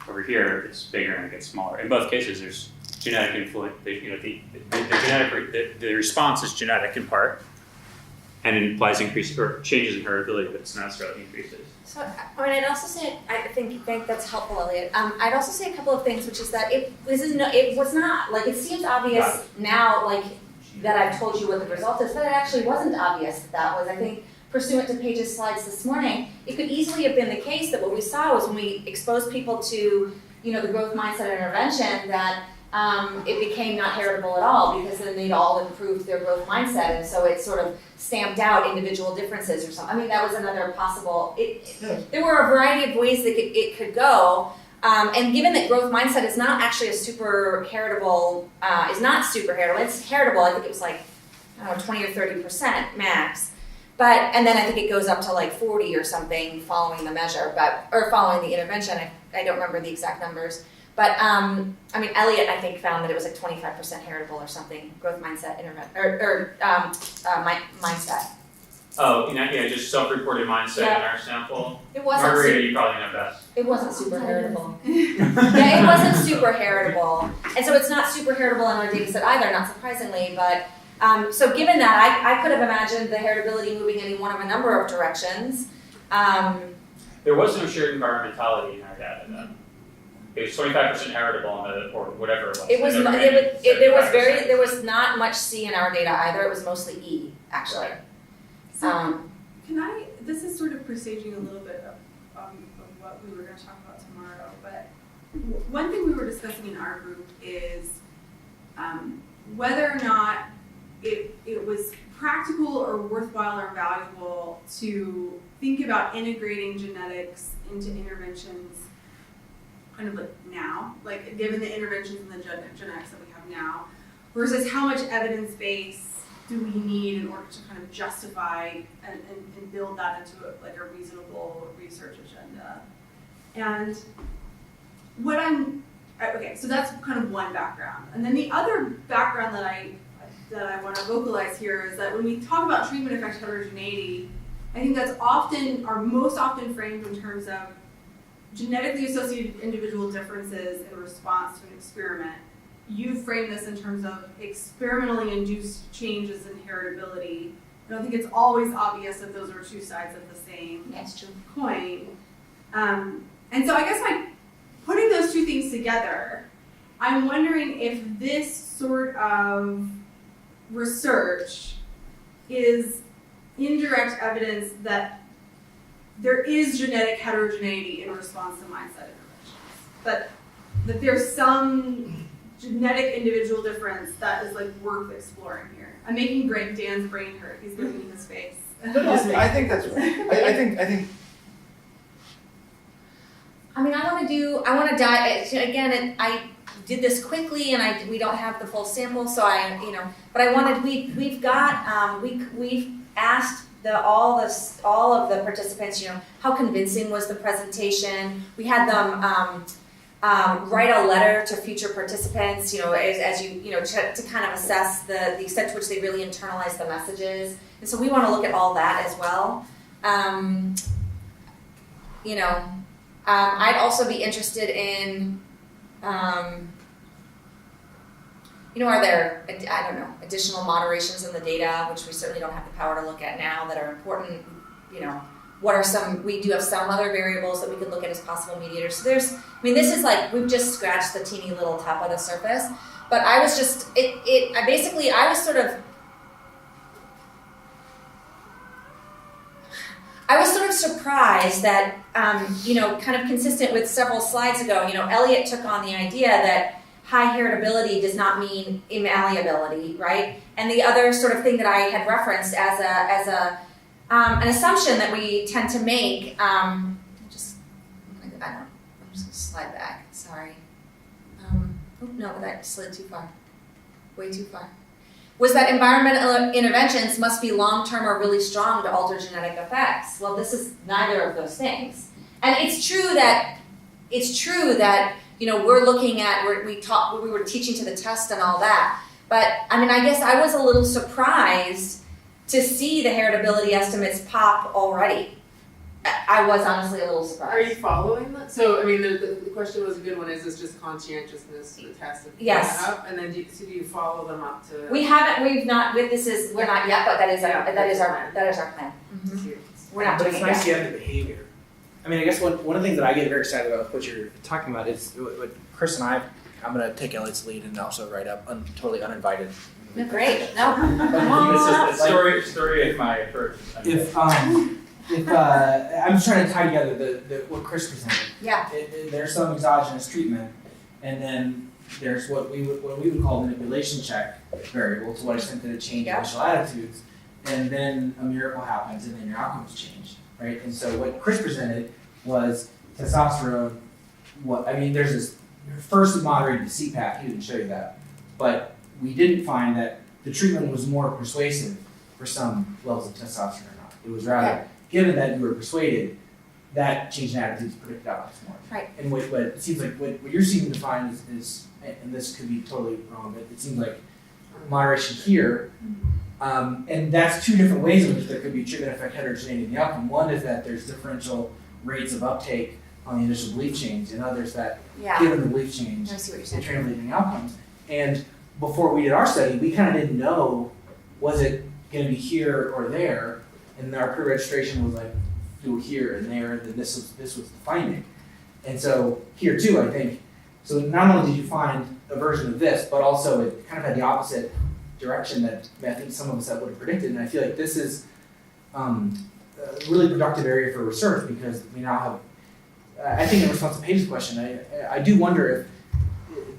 Over here, it's bigger and it gets smaller. In both cases, there's genetic influence, the genetic, the response is genetic in part, and it implies increase or changes in heritability, but it's not necessarily increases. So, I mean, I'd also say, I think that's helpful, Elliot. I'd also say a couple of things, which is that it was not, like, it seems obvious now, like, that I've told you what the result is, but it actually wasn't obvious that was, I think, pursuant to Paige's slides this morning, it could easily have been the case that what we saw was when we exposed people to, the growth mindset intervention, that it became not heritable at all, because then they'd all improved their growth mindset, and so it sort of stamped out individual differences or something. I mean, that was another possible, there were a variety of ways that it could go, and given that growth mindset is not actually a super heritable, it's heritable, I think it was like, 20 or 30% max, and then I think it goes up to like 40 or something following the measure, or following the intervention, I don't remember the exact numbers. But, Elliot, I think, found that it was like 25% heritable or something, growth mindset mindset. Oh, just self-reported mindset in our sample. It wasn't. Margarita, you probably know best. It wasn't super heritable. Yeah, it wasn't super heritable. And so it's not super heritable in our data set either, not surprisingly. But, so given that, I could have imagined the heritability moving in one of a number of directions. There was no shared environmentality in our data, though. It was 25% heritable or whatever it was. There was not much C in our data either. It was mostly E, actually. So, this is sort of presaging a little bit of what we were going to talk about tomorrow, but one thing we were discussing in our group is whether or not it was practical or worthwhile or valuable to think about integrating genetics into interventions kind of like now, like given the interventions and the genetics that we have now, versus how much evidence base do we need in order to kind of justify and build that into a reasonable research agenda. And so that's kind of one background. And then the other background that I want to vocalize here is that when we talk about treatment effect heterogeneity, I think that's most often framed in terms of genetically associated individual differences in response to an experiment. You frame this in terms of experimentally induced changes in heritability. I don't think it's always obvious that those are two sides of the same coin. And so I guess putting those two things together, I'm wondering if this sort of research is indirect evidence that there is genetic heterogeneity in response to mindset interventions. That there's some genetic individual difference that is worth exploring here. I'm making Dan's brain hurt. He's giving me his face. I think that's right. I think. I want to dive, again, I did this quickly and we don't have the full sample, so but we've asked all of the participants, how convincing was the presentation? We had them write a letter to future participants, as you to kind of assess the extent to which they really internalize the messages. And so we want to look at all that as well. I'd also be interested in, are there, additional moderations in the data, which we certainly don't have the power to look at now, that are important? What are we do have some other variables that we could look at as possible mediators. So this is we've just scratched the teeny little top of the surface, but I was just, I was sort of surprised that, kind of consistent with several slides ago, Elliot took on the idea that high heritability does not mean immalleability, right? And the other sort of thing that I had referenced as an assumption that we tend to make, I'm just gonna slide back, sorry. But that slid too far, way too far. Was that environmental interventions must be long-term or really strong to alter genetic effects. Well, this is neither of those things. And it's true that we're looking at, we were teaching to the test and all that. But I guess I was a little surprised to see the heritability estimates pop already. I was honestly a little Are you surprised. following that? So, I mean, the question was a good one, is this just conscientiousness, the test of Yes. up? And then do you follow them up to? We're not yet, but that is our plan. We're not But doing it's it nice yet. you have the behavior. I mean, I guess one of the things that I get very excited about with what you're talking about is what Chris and I'm going to take Elliot's lead and also write up totally uninvited. Great, no. This is the story of my approach. If I'm just trying to tie together the what Chris presented. Yeah. There's some exogenous treatment, and then there's what we would call manipulation check variable. To what extent did it change initial attitudes, and then a miracle happens, and then your outcomes change, right? And so what Chris presented was testosterone. There's this first moderated to CPAP. He didn't show you that, but we didn't find that the treatment was more persuasive for some levels of testosterone or not. It was rather, given that you were persuaded, that change in attitudes predicted outcomes more. Right. And what it seems like what you're seeming to find is, and this could be totally wrong, but it seems like moderation here, and that's two different ways in which there could be treatment effect heterogeneity in the outcome. One is that there's differential rates of uptake on the initial belief change, and others that given the belief change, I see what you're they saying. translate into outcomes. And before we did our study, we kind of didn't know, was it going to be here or there? And our pre-registration was like, do it here and there, and then this was the finding. And so here too, I think, so not only did you find a version of this, but also it kind of had the opposite direction that I think some of us would have predicted. And I feel like this is a really productive area for research because we now have, I think in response to Paige's question, I do wonder if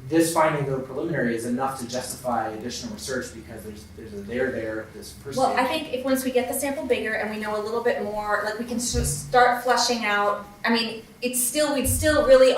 this finding, though preliminary, is enough to justify additional research because there's a there, this first Well, I stage. think if once we get the sample bigger and we know a little bit more, like we can start fleshing out. I mean, we'd still really.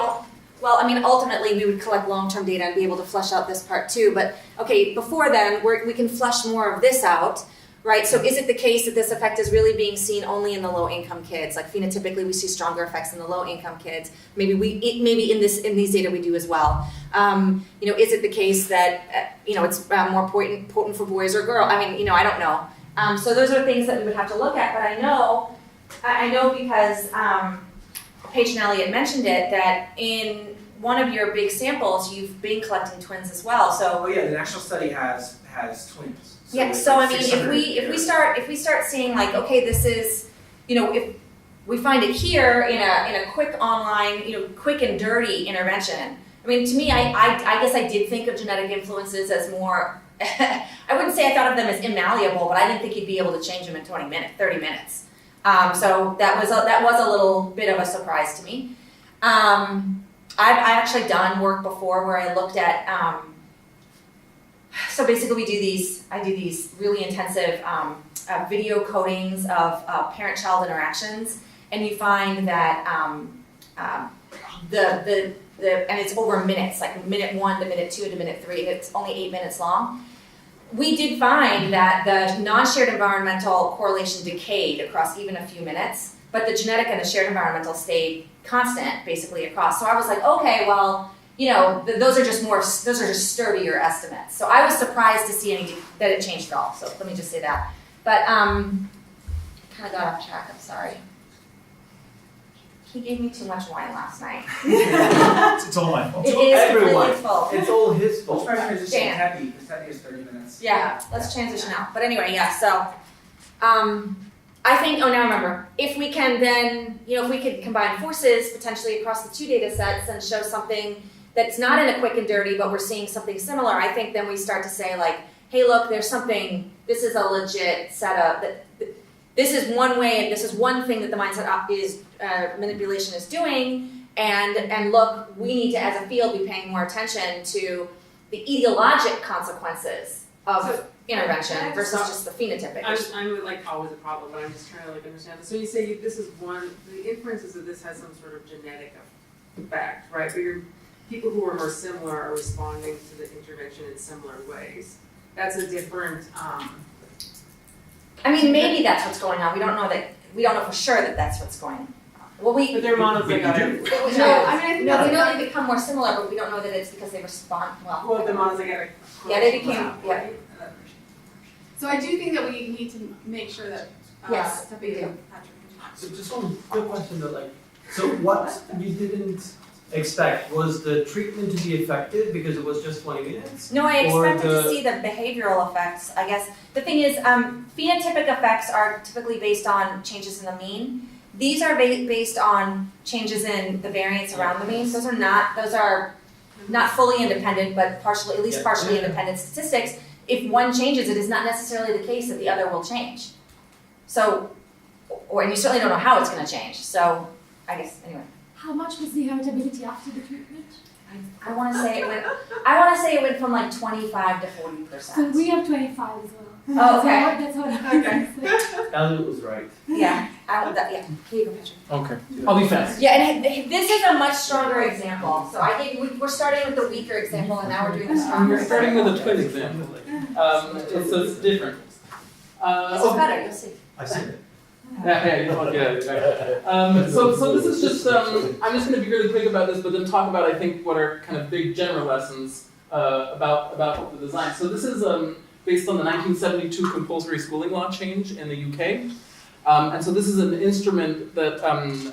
Ultimately, we would collect long-term data and be able to flesh out this part too. But okay, before then, we can flesh more of this out, right? So, is it the case that this effect is really being seen only in the low-income kids? Like phenotypically, we see stronger effects in the low-income kids. Maybe in these data we do as well. Is it the case that it's more potent for boys or girls? I mean, I don't know. So those are things that we would have to look at. But I know because Paige and Elliot mentioned it that in one of your big samples you've been collecting twins as well. So the national study has twins. So I mean, if we start seeing like, okay, this is, if we find it here in a quick online, quick and dirty intervention. I mean, to me, I guess I did think of genetic influences as more. I wouldn't say I thought of them as immalleable, but I didn't think you'd be able to change them in 30 minutes. So that was a little bit of a surprise to me. I've actually done work before where I looked at. So basically, I do these really intensive video codings of parent-child interactions, and you find that and it's over minutes, like minute 1 to minute 2 to minute 3, and it's only 8 minutes long. We did find that the non-shared environmental correlation decayed across even a few minutes, but the genetic and the shared environmental stayed constant basically across. So I was like, okay, well, those are just sturdier estimates. So I was surprised to see that it changed at all. So let me just say that. But kind of got off track. I'm sorry. He gave me too much wine last night. It's all my fault. It is Everyone. really his fault. It's all his Let's fault. try to transition. Dan. Happy is 30 minutes. Yeah, let's transition out. But anyway, yeah, so I think, now I remember, if we can then, if we could combine forces potentially across the two data sets and show something that's not in a quick and dirty, but we're seeing something similar, I think then we start to say like, hey, look, there's something, this is a legit setup, this is one way, this is one thing that the mindset manipulation is doing, and look, we need to, as a field, be paying more attention to the etiologic consequences of intervention versus just the phenotypic. I'm like always a problem, but I'm just trying to understand this. So you say this is the inference is that this has some sort of genetic effect, right? But people who are more similar are responding to the intervention in similar ways. That's a different. I mean, maybe that's what's going on. We don't know for sure that that's what's going on. Well, But they're monozygotic. we know they become more similar, but we don't know that it's because they respond well. Well, the monozygotic. Yeah, they became. Yeah. So I do think that we need to make sure that Yes, that we do. Patrick So just one quick question though, like, so what you didn't expect was the treatment to be effective because it was just 20 minutes? No, I Or expected the- to see the behavioral effects, I guess. The thing is, phenotypic effects are typically based on changes in the mean. These are based on changes in the variance around the mean. Those are not fully independent, but partially, at least Yeah. partially independent statistics. If one changes, it is not necessarily the case that the other will change. So, and you certainly don't know how it's going to change. So, I guess, anyway. How much was the heritability after the treatment? I want to say it went from like 25 to 40%. So we have 25 as well. Oh, okay. That's what I was going to say. Elliot was right. Yeah, here you go, Patrick. Okay, I'll be fast. Yeah, and this is a much stronger example. So we're starting with the weaker example, and now we're doing the stronger. We're starting with a twin example. So it's different. This is better. You'll see. I've seen it. So this is just, I'm just going to be really quick about this, but then talk about, I think, what are kind of big general lessons about the design. So this is based on the 1972 compulsory schooling law change in the UK. And so this is an instrument that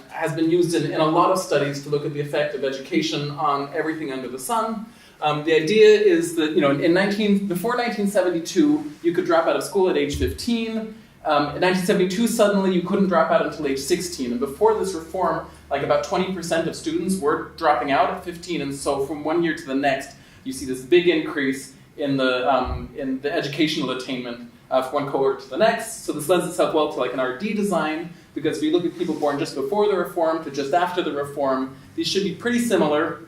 has been used in a lot of studies to look at the effect of education on everything under the sun. The idea is that, before 1972, you could drop out of school at age 15. In 1972, suddenly you couldn't drop out until age 16. And before this reform, like about 20% of students were dropping out at 15. And so from one year to the next, you see this big increase in the educational attainment from one cohort to the next. So this lends itself well to like an RD design, because if you look at people born just before the reform to just after the reform, these should be pretty similar.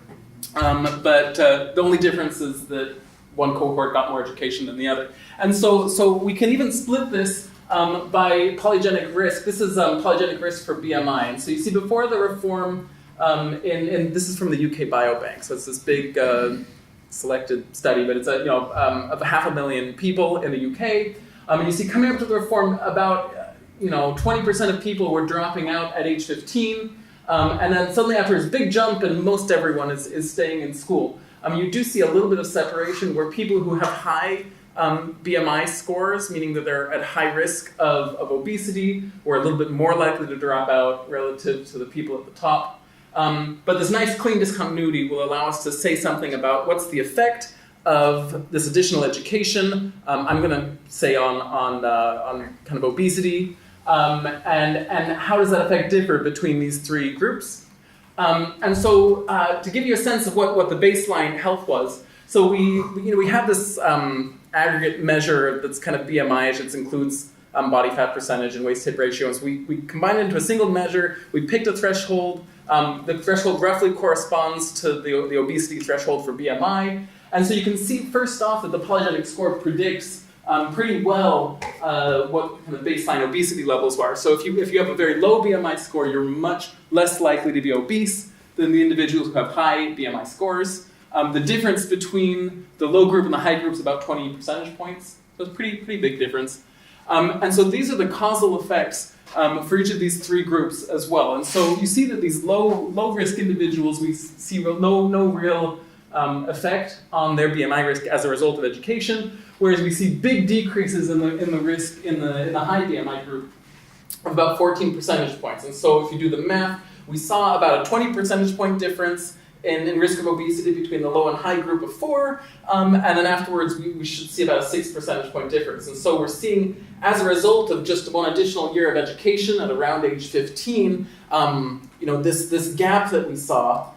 But the only difference is that one cohort got more education than the other. And so we can even split this by polygenic risk. This is polygenic risk for BMI. And so you see before the reform, and this is from the UK Biobank, so it's this big selected study, but it's of 500,000 people in the UK. And you see coming up to the reform, about 20% of people were dropping out at age 15. And then suddenly after this big jump, and most everyone is staying in school. You do see a little bit of separation where people who have high BMI scores, meaning that they're at high risk of obesity, were a little bit more likely to drop out relative to the people at the top. But this nice clean discontinuity will allow us to say something about what's the effect of this additional education. I'm going to say on kind of obesity, and how does that effect differ between these three groups? And so to give you a sense of what the baseline health was, so we have this aggregate measure that's kind of BMI, which includes body fat percentage and waist hip ratio. And so we combined it into a single measure. We picked a threshold. The threshold roughly corresponds to the obesity threshold for BMI. And so you can see first off that the polygenic score predicts pretty well what kind of baseline obesity levels are. So if you have a very low BMI score, you're much less likely to be obese than the individuals who have high BMI scores. The difference between the low group and the high group is about 20 percentage points. So it's a pretty big difference. And so these are the causal effects for each of these three groups as well. And so you see that these low risk individuals, we see no real effect on their BMI risk as a result of education, whereas we see big decreases in the risk in the high BMI group of about 14 percentage points. And so if you do the math, we saw about a 20 percentage point difference in risk of obesity between the low and high group of 4, and then afterwards we should see about a 6 percentage point difference. And so we're seeing, as a result of just one additional year of education at around age 15, this gap that we saw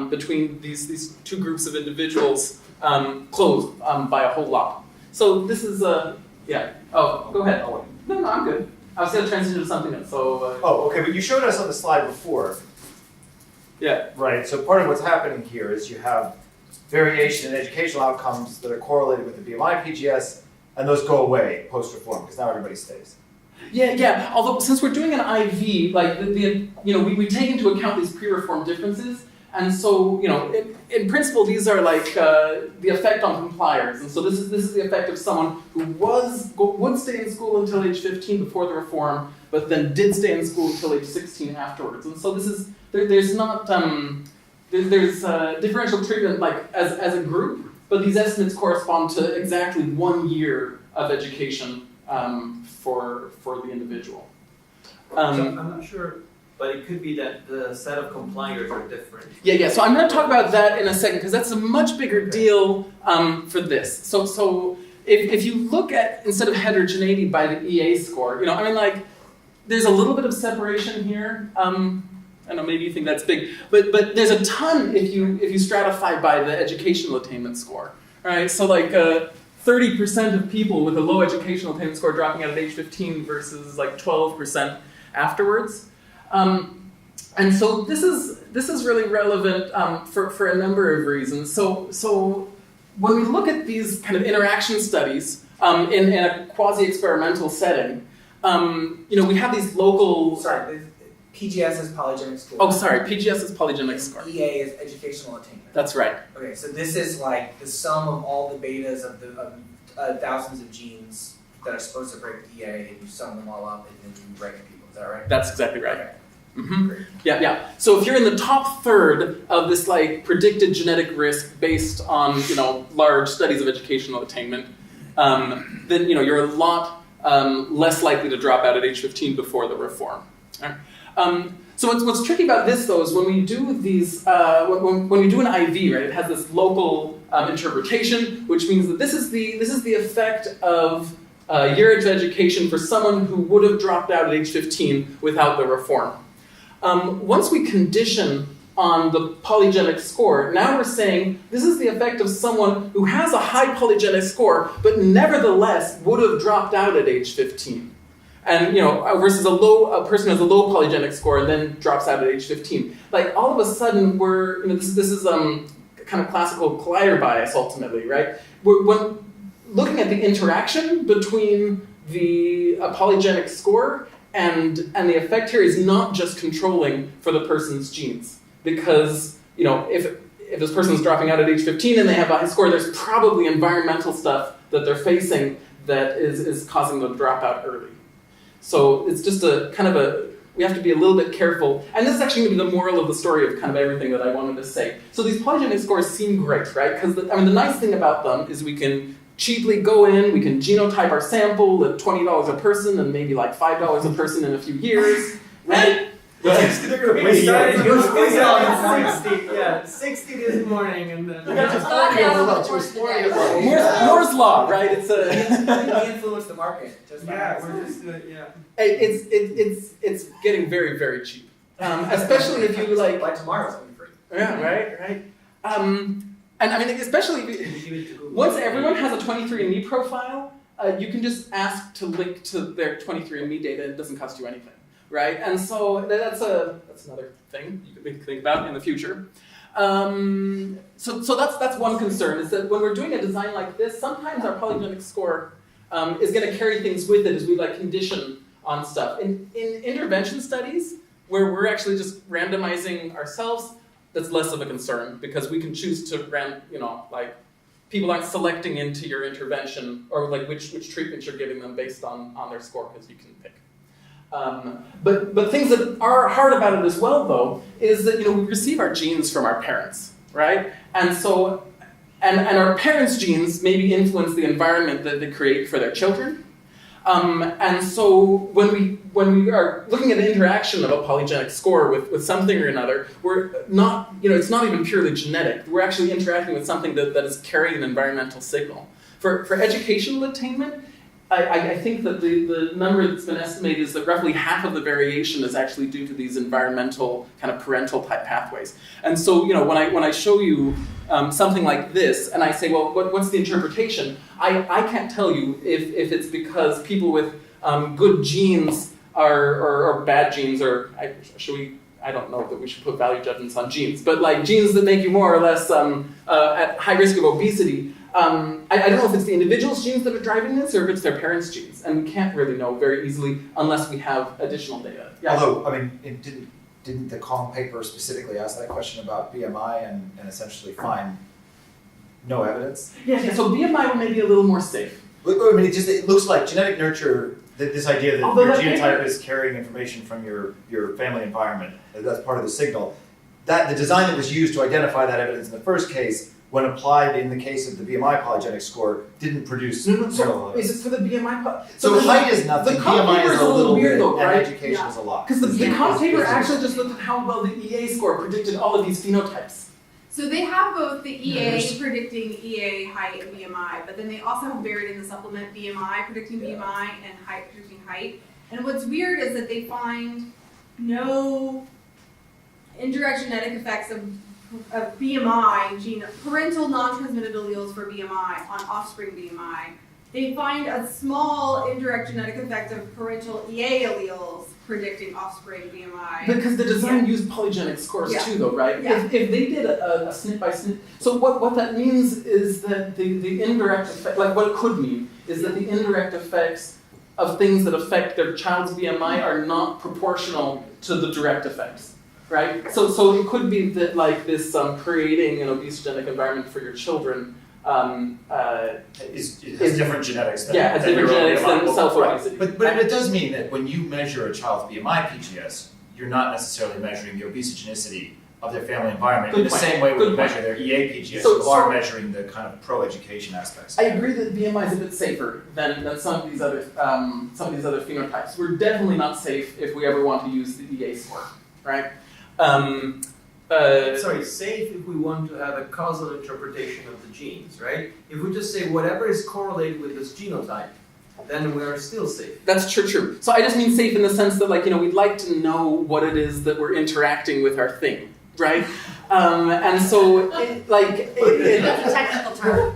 between these two groups of individuals closed by a whole lot. So this is yeah. Oh, go ahead. Oh, no, I'm good. I was going to transition to something else. So. Oh, okay, but you showed us on the slide before. Yeah. Right, so part of what's happening here is you have variation in educational outcomes that are correlated with the BMI PGS, and those go away post-reform, because now everybody stays. Yeah. Although since we're doing an IV, like we take into account these pre-reform differences, and so in principle these are like the effect on compliers, and so this is the effect of someone who would stay in school until age 15 before the reform, but then did stay in school until age 16 afterwards, and so this is. There's not there's differential treatment like as a group, but these estimates correspond to exactly 1 year of education for the individual. So I'm not sure, but it could be that the set of compliers are different. Yeah. So I'm going to talk about that in a second because that's a much bigger deal for this. So if you look at, instead of heterogeneity by the EA score, there's a little bit of separation here. I know maybe you think that's big, but there's a ton if you stratify by the educational attainment score. Right? So 30% of people with a low educational attainment score dropping out at age 15 versus 12% afterwards. And so this is really relevant for a number of reasons. So when we look at these kind of interaction studies in a quasi-experimental setting, we have these local. Sorry, PGS is polygenic score. Oh, sorry, PGS is polygenic score. EA is educational attainment. That's right. Okay, so this is like the sum of all the betas of the thousands of genes that are supposed to break EA, and you sum them all up and then you rank people. Is that right? That's exactly right. Okay. Mm-hmm. Yeah. So if you're in the top third of this predicted genetic risk based on large studies of educational attainment, then you're a lot less likely to drop out at age 15 before the reform. All right. So what's tricky about this though is when we do these when we do an IV, right, it has this local interpretation, which means that this is the effect of year of education for someone who would have dropped out at age 15 without the reform. Once we condition on the polygenic score, now we're saying this is the effect of someone who has a high polygenic score, but nevertheless would have dropped out at age 15. And versus a person who has a low polygenic score and then drops out at age 15. All of a sudden this is kind of classical collider bias ultimately, right? When looking at the interaction between the polygenic score and the effect here is not just controlling for the person's genes. Because, if this person's dropping out at age 15 and they have a high score, there's probably environmental stuff that they're facing that is causing them to drop out early. So it's just we have to be a little bit careful. And this is actually going to be the moral of the story of kind of everything that I wanted to say. So these polygenic scores seem great, right? Because the nice thing about them is we can cheaply go in, we can genotype our sample at $20 a person and maybe $5 a person in a few years, right? We started on 60. Yeah, 60 this morning, and then Moore's law, right? It's We influence the market. It's getting very, very cheap, especially if you by tomorrow it's going to be free. Yeah, right. And especially once everyone has a 23andMe profile, you can just ask to link to their 23andMe data. It doesn't cost you anything. Right, and so that's another thing you could think about in the future. So that's one concern, is that when we're doing a design like this, sometimes our polygenic score is going to carry things with it as we condition on stuff. In intervention studies, where we're actually just randomizing ourselves, that's less of a concern because we can choose to people aren't selecting into your intervention or which treatments you're giving them based on their score because you can pick. But things that are hard about it as well, though, is that we receive our genes from our parents, right? And so, and our parents' genes maybe influence the environment that they create for their children. And so when we are looking at the interaction of a polygenic score with something or another, we're not, it's not even purely genetic. We're actually interacting with something that is carrying an environmental signal. For educational attainment, I think that the number that's been estimated is that roughly half of the variation is actually due to these environmental kind of parental type pathways. And so, when I show you something like this, and I say, well, what's the interpretation? I can't tell you if it's because people with good genes or bad genes, or I don't know that we should put value judgments on genes, but genes that make you more or less at high risk of obesity. I don't know if it's the individual's genes that are driving this or if it's their parents' genes, and we can't really know very easily unless we have additional data. Yeah. Although, didn't the Kong paper specifically ask that question about BMI and essentially find no evidence? Yeah, so BMI may be a little more safe. It looks like genetic nurture, this idea that your genotype is carrying information from your family environment, that's part of the signal. that the design that was used to identify that evidence in the first case, when applied in the case of the BMI polygenic score, didn't produce So zero is evidence. it for the BMI? So height is nothing, the comp BMI paper is a little weird bit, though, and right? education is a lot. Because the Yeah. comp paper It's- actually just looked at how well the EA score predicted all of these phenotypes. So they have both the EA Yes. predicting EA, height, and BMI, but then they also have buried in the supplement BMI predicting BMI and height predicting height. And what's weird is that they find no indirect genetic effects of BMI, parental non-transmitted alleles for BMI on offspring BMI. They find a small indirect genetic effect of parental EA alleles predicting offspring BMI. Because the design used polygenic scores Yeah. too, though, right? Yeah. If they did a SNP by SNP, so what that means is that the indirect effect, like what it could mean, is that the indirect effects of things that affect their child's BMI are not proportional to the direct effects, right? So it could be that like this creating an obesogenic environment for your children It has different genetics than has than different your own genetics BMI. than self-obesity. Right. But it does mean that when you measure a child's BMI PGS, you're not necessarily measuring the obesogenicity of their family environment in Good the point. same way when Good you point. measure their EA PGS, So- you are so- measuring the kind of pro-education aspects. I agree that BMI is a bit safer than some of these other phenotypes. We're definitely not safe if we ever want to use the EA score, right? Sorry, safe if we want to have a causal interpretation of the genes, right? If we just say whatever is correlated with this genotype, then we are still safe. That's true. So I just mean safe in the sense that, like, we'd like to know what it is that we're interacting with our thing, right? And so, That's a technical term.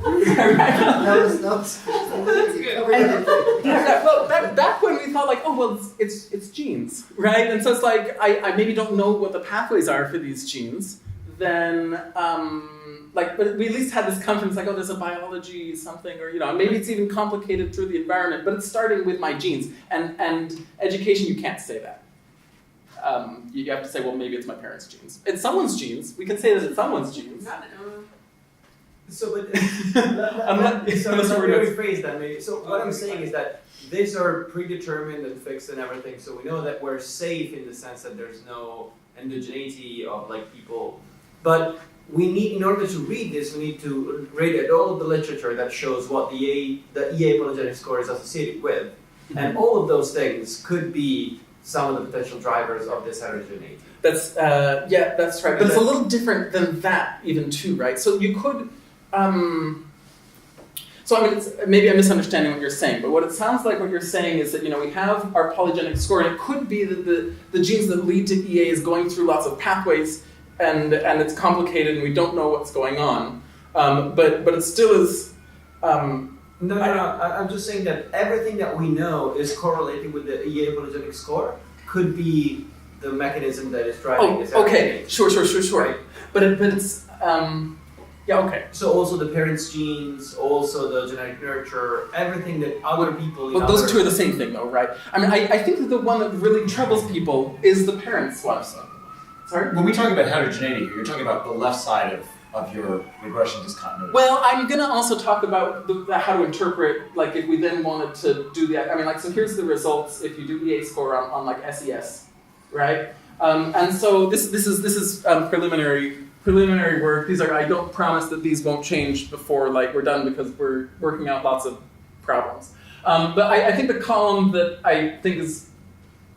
Well, back when we thought like, oh well, it's genes, right? And so it's like I maybe don't know what the pathways are for these genes. Then but we at least had this confidence like, oh, there's a biology something, or maybe it's even complicated through the environment, but it's starting with my genes. And education, you can't say that. You have to say, well, maybe it's my parents' genes. It's someone's genes. We can say that it's someone's genes. So, but Unless let we're me not- rephrase that maybe. So what I'm saying is that these are predetermined and fixed and everything, so we know that we're safe in the sense that there's no endogeneity of like people. But we need, in order to read this, we need to read at all of the literature that shows what the EA polygenic score is associated with. And all of those things could be some of the potential drivers of this heterogeneity. That's that's right. But it's a little different than that, even too, right? So you could. So I mean, maybe I'm misunderstanding what you're saying, but what it sounds like what you're saying is that we have our polygenic score, and it could be that the genes that lead to EA is going through lots of pathways, and it's complicated, and we don't know what's going on. But it still is. No, I'm just saying that everything that we know is correlated with the EA polygenic score could be the mechanism that is driving this. Okay, sure. Right. But it's okay. So also the parents' genes, also the genetic nurture, everything that other people. But those two are the same thing, though, right? I mean, I think that the one that really troubles people is the parents' one. Sorry. When we talk about heterogeneity here, you're talking about the left side of your regression discontinuity. Well, I'm going to also talk about how to interpret, like, if we then wanted to do the, I mean, like, so here's the results if you do EA score on like SES, right? And so this is preliminary work. These are, I don't promise that these won't change before like we're done because we're working out lots of problems. But I think the column that I think is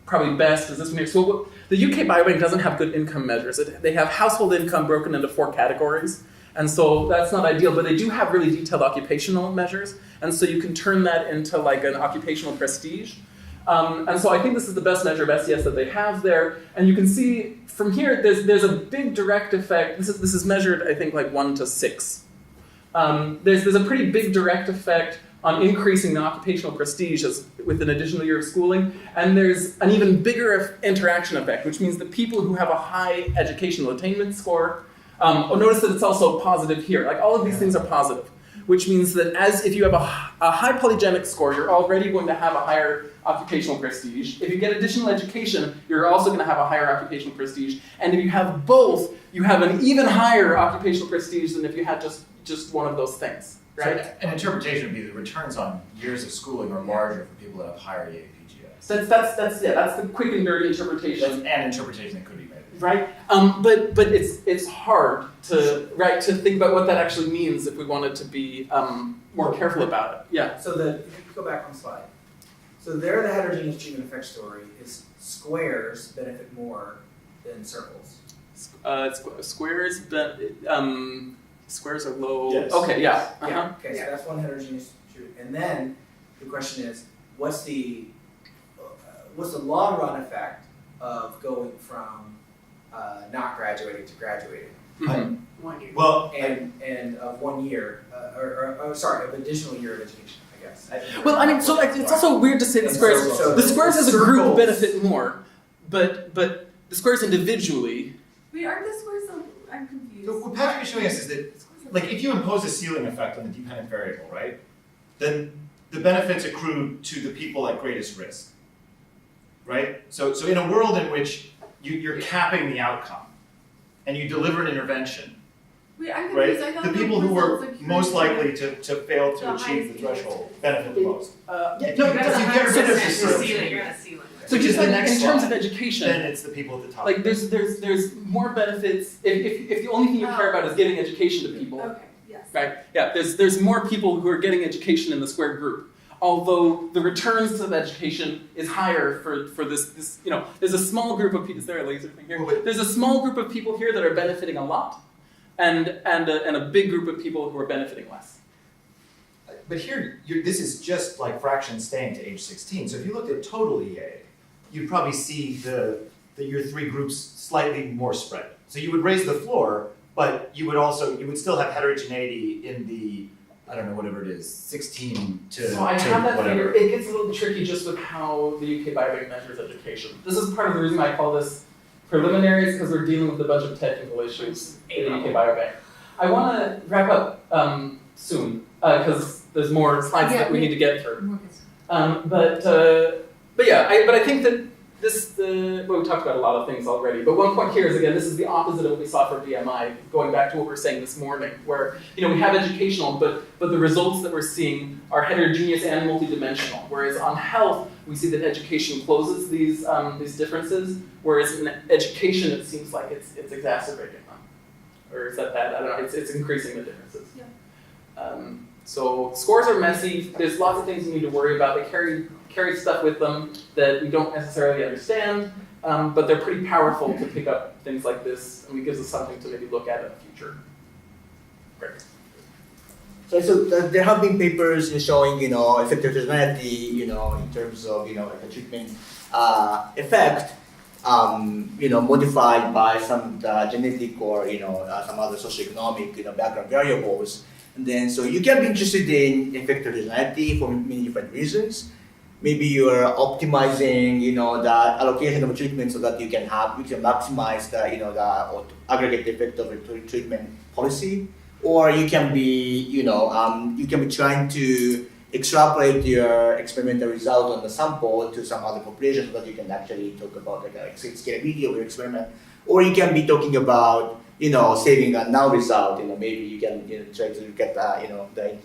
probably best is this one here. So the UK Biobank doesn't have good income measures. They have household income broken into 4 categories. And so that's not ideal, but they do have really detailed occupational measures. And so you can turn that into like an occupational prestige. And so I think this is the best measure of SES that they have there. And you can see from here, there's a big direct effect. This is measured, I think, like 1 to 6. There's a pretty big direct effect on increasing the occupational prestige with an additional year of schooling. And there's an even bigger interaction effect, which means that people who have a high educational attainment score, notice that it's also positive here. Like all of these things are positive, which means that if you have a high polygenic score, you're already going to have a higher occupational prestige. If you get additional education, you're also going to have a higher occupational prestige. And if you have both, you have an even higher occupational prestige than if you had just one of those things, right? So an interpretation would be the returns on years of schooling are larger for people that have higher EA PGS. That's the quick and dirty interpretation. That's an interpretation that could be made. Right, but it's hard to think about what that actually means if we wanted to be more careful about it. Yeah. So if you go back one slide. So there, the heterogeneous treatment effect story is squares benefit more than circles. Squares, squares are low. Yes. Okay, yeah. Uh-huh. Yeah. Okay, so that's one heterogeneous treatment. And then the question is, what's the long run effect of going from not graduating to graduating? Mhm. 1 year. Well, And of 1 year, of additional year of education, I guess. Well, I mean, so like, it's also weird to say the And squares. so The squares as a group circles- benefit more, but the squares individually. Wait, aren't the squares so, I'm confused. so what Patrick is showing us is that, like, if you impose a ceiling effect on the dependent variable, right, then the benefits accrue to the people at greatest risk, right? So in a world in which you're capping the outcome, and you deliver an intervention, Wait, I'm right? confused. I thought The people who results were accrued most to- likely to fail to the achieve highest the threshold benefit. benefit the most. Yeah, No, no, because you get rid of the Ceiling, ceiling. you're at a ceiling. So Which just is the like next in terms slide. of education, Then it's the people at the top. like there's more benefits if the only thing you care about is giving education to people. Okay, yes. Right? Yeah, there's more people who are getting education in the square group. Although the returns to the education is higher for this there's a small group of people. Is there a laser thing here? Well, wait. There's a small group of people here that are benefiting a lot, and a big group of people who are benefiting less. But here, this is just like fractions staying to age 16. So if you looked at total EA, you'd probably see your three groups slightly more spread. So you would raise the floor, but you would still have heterogeneity in the, I don't know, whatever it is, 16 to So I have that whatever. figure. It gets a little tricky just with how the UK Biobank measures education. This is part of the reason I call this preliminaries, because we're dealing with a bunch of technical issues in the UK Biobank. I want to wrap up soon, because there's more slides that we need to get through. But I think that we talked about a lot of things already, but one point here is, again, this is the opposite of what we saw for BMI, going back to what we were saying this morning, where we have educational, but the results that we're seeing are heterogeneous and multidimensional, whereas on health, we see that education closes these differences, whereas in education, it seems like it's exacerbating them. Or is that bad? I don't know, it's increasing the differences. Yeah. So scores are messy, there's lots of things you need to worry about, they carry stuff with them that we don't necessarily understand, but they're pretty powerful to pick up things like this, and it gives us something to maybe look at in the future. Great. So there have been papers showing, effective heterogeneity, in terms of, like a treatment effect, modified by some genetic or, some other socioeconomic, background variables. And then, so you can be interested in effective heterogeneity for many different reasons. Maybe you are optimizing, the allocation of treatment so that you can maximize the aggregate effect of a treatment policy. Or you can be, trying to extrapolate your experimental result on the sample to some other population so that you can actually talk about scalability of your experiment. Or you can be talking about, saving a null result. Maybe you can try to get the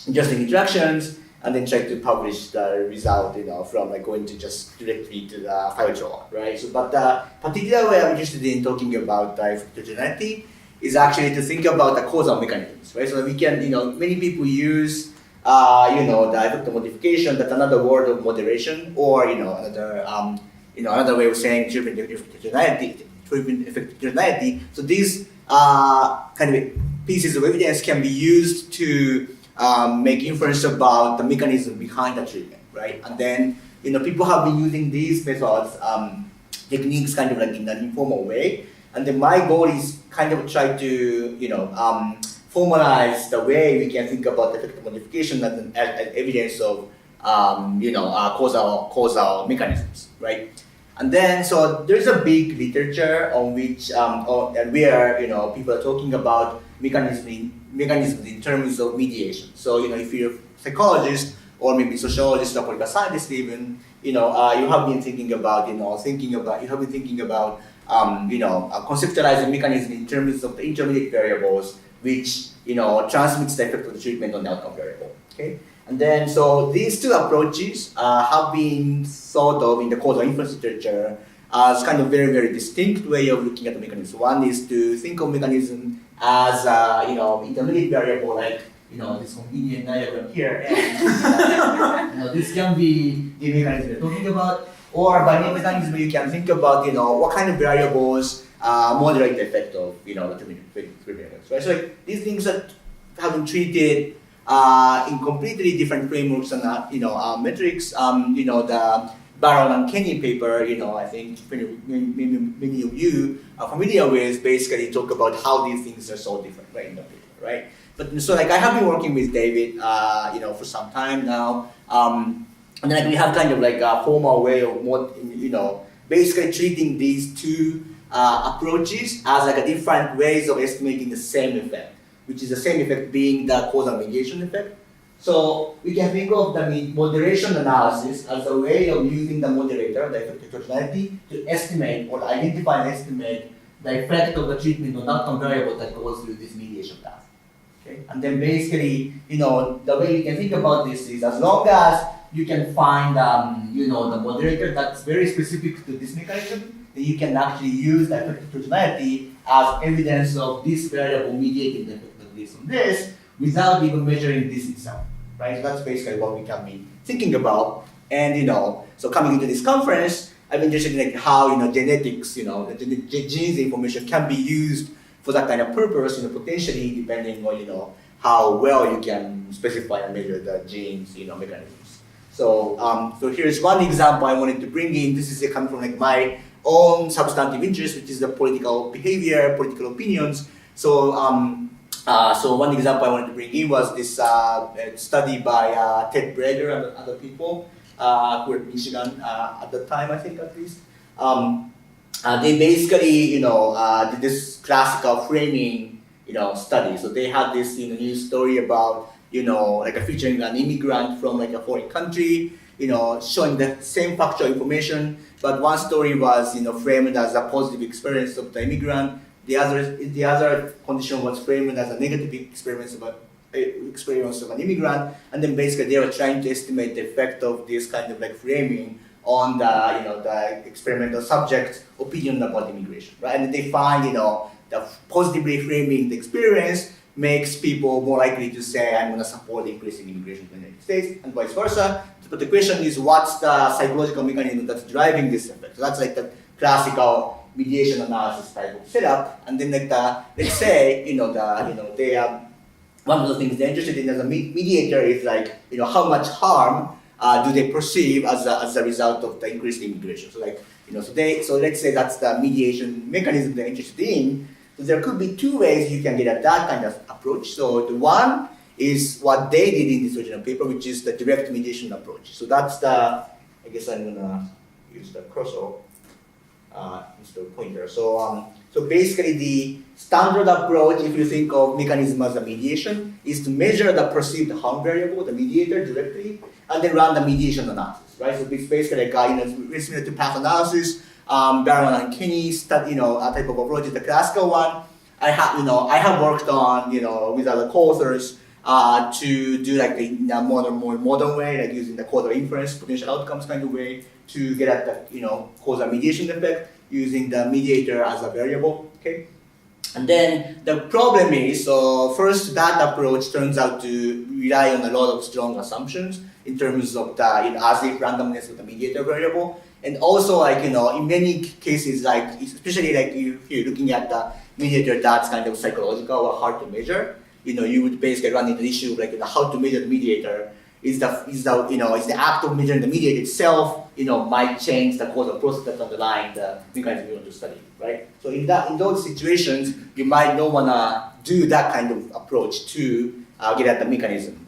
interesting interactions and then try to publish the result, from going to just directly to the file drawer, right? So, but the particular way I'm interested in talking about heterogeneity is actually to think about the causal mechanisms, right? So we can, many people use, the effective modification. That's another word of moderation, or another way of saying treatment effective heterogeneity. So these kind of pieces of evidence can be used to make inference about the mechanism behind the treatment, right? And then, people have been using these methods, techniques kind of like in an informal way. And then my goal is kind of try to, formalize the way we can think about effective modification as evidence of, causal mechanisms, right? And then, so there's a big literature on which, where, people are talking about mechanisms in terms of mediation. So, if you're a psychologist or maybe sociologist or political scientist even, you have been thinking about, conceptualizing mechanism in terms of the intermediate variables, which, transmits the effect of the treatment on the outcome variable, okay? And then, so these two approaches have been thought of in the causal inference literature as kind of very, very distinct way of looking at the mechanism. One is to think of mechanism as intermediate variable, like this convenient diagram here, and this can be the mechanism we're talking about. Or by the mechanism, you can think about what kind of variables moderate the effect of the variables, right? So like these things that have been treated in completely different frameworks and metrics. The Baron and Kenny paper, I think many of you are familiar with, basically talk about how these things are so different, right, in the paper, right? But so like I have been working with David, for some time now, and then we have kind of like a formal way of basically treating these two approaches as like a different ways of estimating the same effect, which is the same effect being the causal mediation effect. So we can think of the moderation analysis as a way of using the moderator, the effect heterogeneity, to estimate or identify and estimate the effect of the treatment on outcome variable that goes through this mediation path. Okay? And then basically, the way you can think about this is as long as you can find, the moderator that's very specific to this mechanism, then you can actually use the effect heterogeneity as evidence of this variable mediating the effect of this on this, without even measuring this itself, right? So that's basically what we can be thinking about. And so coming into this conference, I'm interested in how genetics, the genes information can be used for that kind of purpose, potentially depending on how well you can specify and measure the genes, mechanisms. So so here's one example I wanted to bring in. This is coming from my own substantive interest, which is the political behavior, political opinions. So so one example I wanted to bring in was this study by Ted Brager and other people who were in Michigan at the time, I think at least. They basically, did this classical framing, study. So they had this, news story about, featuring an immigrant from a foreign country, showing the same factual information, but one story was, framed as a positive experience of the immigrant. The other condition was framed as a negative experience of an immigrant, and then basically they were trying to estimate the effect of this kind of framing on the experimental subject's opinion about immigration, right? And they find the positively framing the experience makes people more likely to say I'm going to support increasing immigration to the United States, and vice versa. But the question is, what's the psychological mechanism that's driving this effect? So that's the classical mediation analysis type of setup, and then let's say they one of the things they're interested in as a mediator is how much harm do they perceive as a result of the increased immigration. So so let's say that's the mediation mechanism they're interested in. So there could be two ways you can get at that kind of approach. So the one is what they did in this original paper, which is the direct mediation approach. So that's I guess I'm gonna use the cursor instead of pointer. So basically the standard approach, if you think of mechanism as a mediation, is to measure the perceived harm variable, the mediator, directly, and then run the mediation analysis, right? So it's basically very similar to path analysis. Baron and Kenny study, a type of approach is the classical one. I have worked on, with other co-authors to do the more modern way, using the causal inference, potential outcomes kind of way to get at the, causal mediation effect using the mediator as a variable, okay? And then the problem is, so first that approach turns out to rely on a lot of strong assumptions in terms of the as-if randomness of the mediator variable. And also in many cases, especially if you're looking at the mediator that's kind of psychological or hard to measure, you would basically run into the issue of how to measure the mediator. Is the act of measuring the mediator itself, might change the causal process that's underlying the mechanism you want to study, right? So in those situations, you might not want to do that kind of approach to get at the mechanism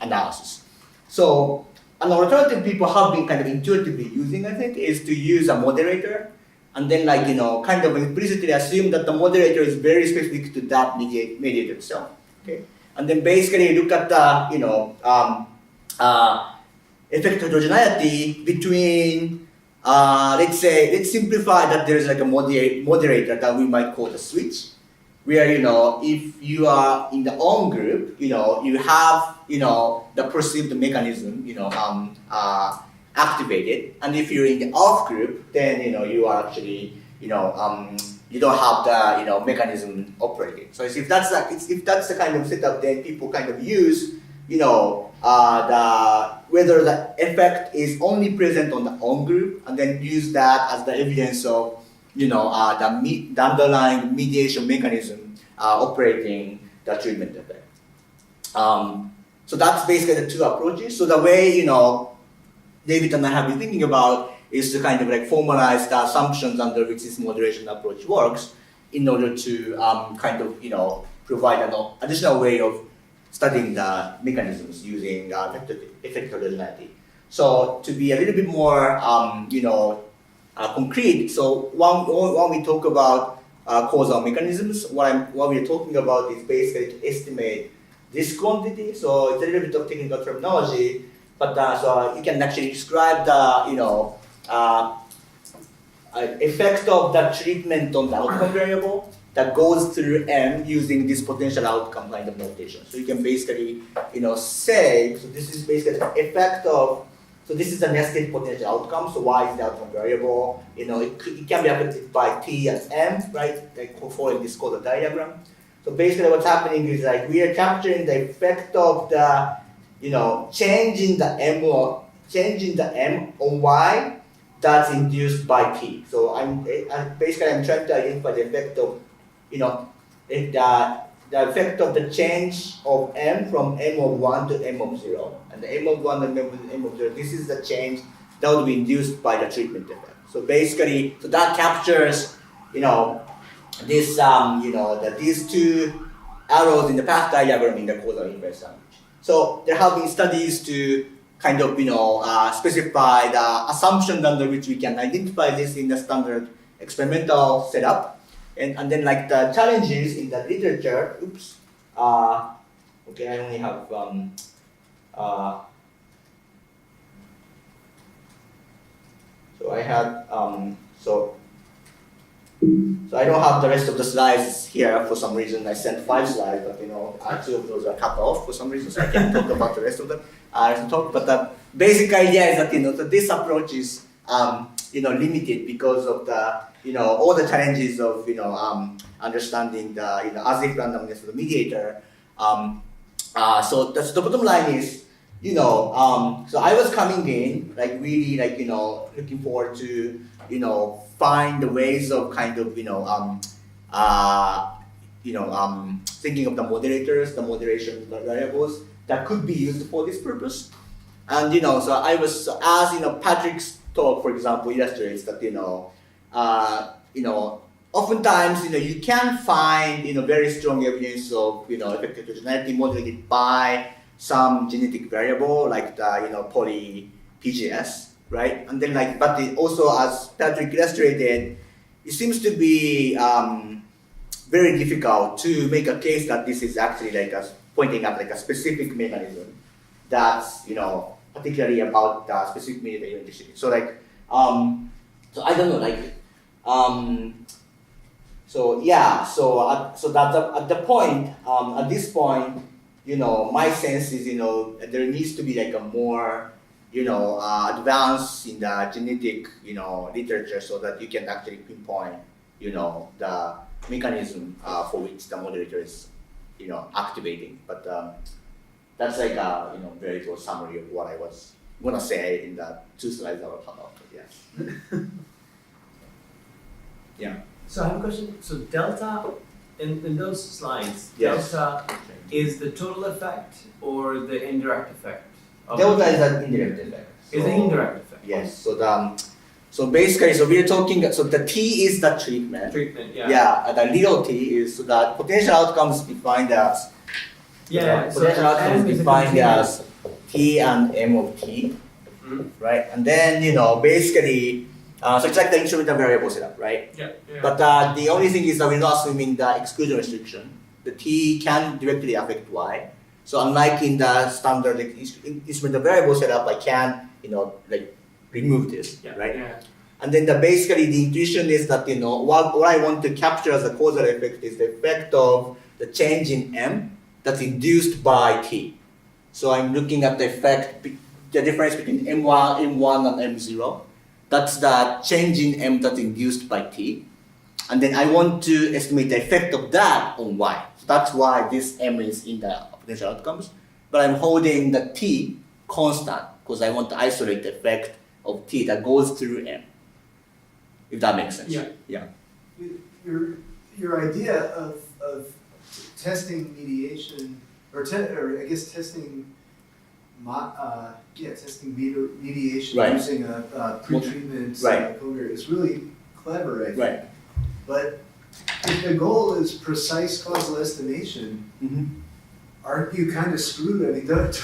analysis. So an alternative people have been kind of intuitively using, I think, is to use a moderator, and then kind of implicitly assume that the moderator is very specific to that mediator itself, okay? And then basically look at the effect heterogeneity between, let's simplify that there's a moderator that we might call the switch, where if you are in the on group, you have the perceived mechanism, activated, and if you're in the off group, then you are actually you don't have the mechanism operating. So if that's the kind of setup, then people kind of use whether the effect is only present on the on group, and then use that as the evidence of the underlying mediation mechanism operating the treatment effect. So that's basically the two approaches. So the way David and I have been thinking about is to kind of like formalize the assumptions under which this moderation approach works, in order to kind of provide an additional way of studying the mechanisms using effect heterogeneity. So to be a little bit more concrete, so when we talk about causal mechanisms, what we're talking about is basically to estimate this quantity. So it's a little bit of technical terminology, but so you can actually describe the effect of the treatment on the outcome variable that goes through M using this potential outcome kind of notation. So you can basically say, so this is basically the effect of, so this is the nested potential outcome. So Y is the outcome variable. It can be affected by T and M, right? Like following this causal diagram. So basically what's happening is like we are capturing the effect of the changing the M on Y that's induced by T. So I'm trying to identify the effect of the effect of the change of M from M of 1 to M of 0. And the M of 1 and M of 0, this is the change that will be induced by the treatment effect. So basically, so that captures this these two arrows in the path diagram in the causal inverse sandwich. So there have been studies to kind of specify the assumptions under which we can identify this in the standard experimental setup, and then like the challenges in the literature. Oops. Okay, I only have so I had so I don't have the rest of the slides here for some reason. I sent 5 slides, but 2 of those are cut off for some reason, so I can't talk about the rest of them. But the basic idea is that that this approach is limited because of the all the challenges of understanding the as-if randomness of the mediator. So that's the bottom line is so I was coming in like really looking forward to find the ways of kind of thinking of the moderators, the moderation variables that could be used for this purpose. And so I was, as Patrick's talk, for example, illustrates that oftentimes you can find very strong evidence of effect heterogeneity moderated by some genetic variable like the poly PGS, right? And then but also, as Patrick illustrated, it seems to be very difficult to make a case that this is actually pointing at a specific mechanism that's particularly about the specific mediator you're interested in. So so I don't know so that's at the point at this point my sense is there needs to be a more advance in the genetic literature so that you can actually pinpoint the mechanism for which the moderator is activating. But that's a very good summary of what I was gonna say in the 2 slides that were cut off. Yes. Yeah. So I have a question. So delta in those slides, Yes. delta is the total effect or the indirect effect? Delta is an indirect effect. Is the indirect effect? Yes. So basically, so we're talking. So the T is the treatment. Treatment, yeah. Yeah. The little t is so that potential outcomes defined as. Potential outcomes defined as T and M of T, right? And then basically, so it's like the instrumental variable setup, right? Yeah. But the only thing is that we're not assuming the exclusion restriction. The T can directly affect Y. So unlike in the standard instrumental variable setup, I can remove this, right? Yeah. And then basically the intuition is that what I want to capture as a causal effect is the effect of the change in M that's induced by T. So I'm looking at the effect the difference between M1 and M0. That's the change in M that's induced by T. And then I want to estimate the effect of that on Y. So that's why this M is in the potential outcomes. But I'm holding the T constant because I want to isolate the effect of T that goes through M. If that makes sense. Yeah. Your idea of testing mediation, or I guess testing mediation Right. using a pretreatment Right. covariate is really clever, I think. Right. But if the goal is precise causal estimation, aren't you kind of screwed? I mean, don't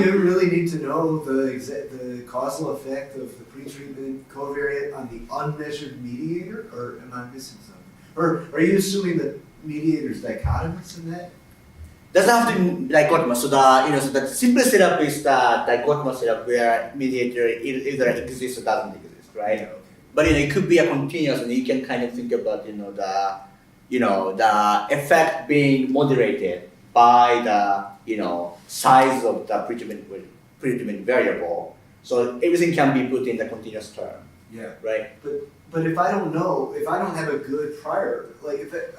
you really need to know the causal effect of the pretreatment covariate on the unmeasured mediator, or am I missing something? Or are you assuming that mediator's dichotomous in that? Doesn't have to be dichotomous. So the simplest setup is the dichotomous setup where mediator either exists or doesn't exist, right? Yeah, okay. But it could be a continuous, and you can kind of think about the effect being moderated by the size of the pretreatment variable. So everything can be put in the continuous term, Yeah. right? But if I don't know, if I don't have a good prior, like if the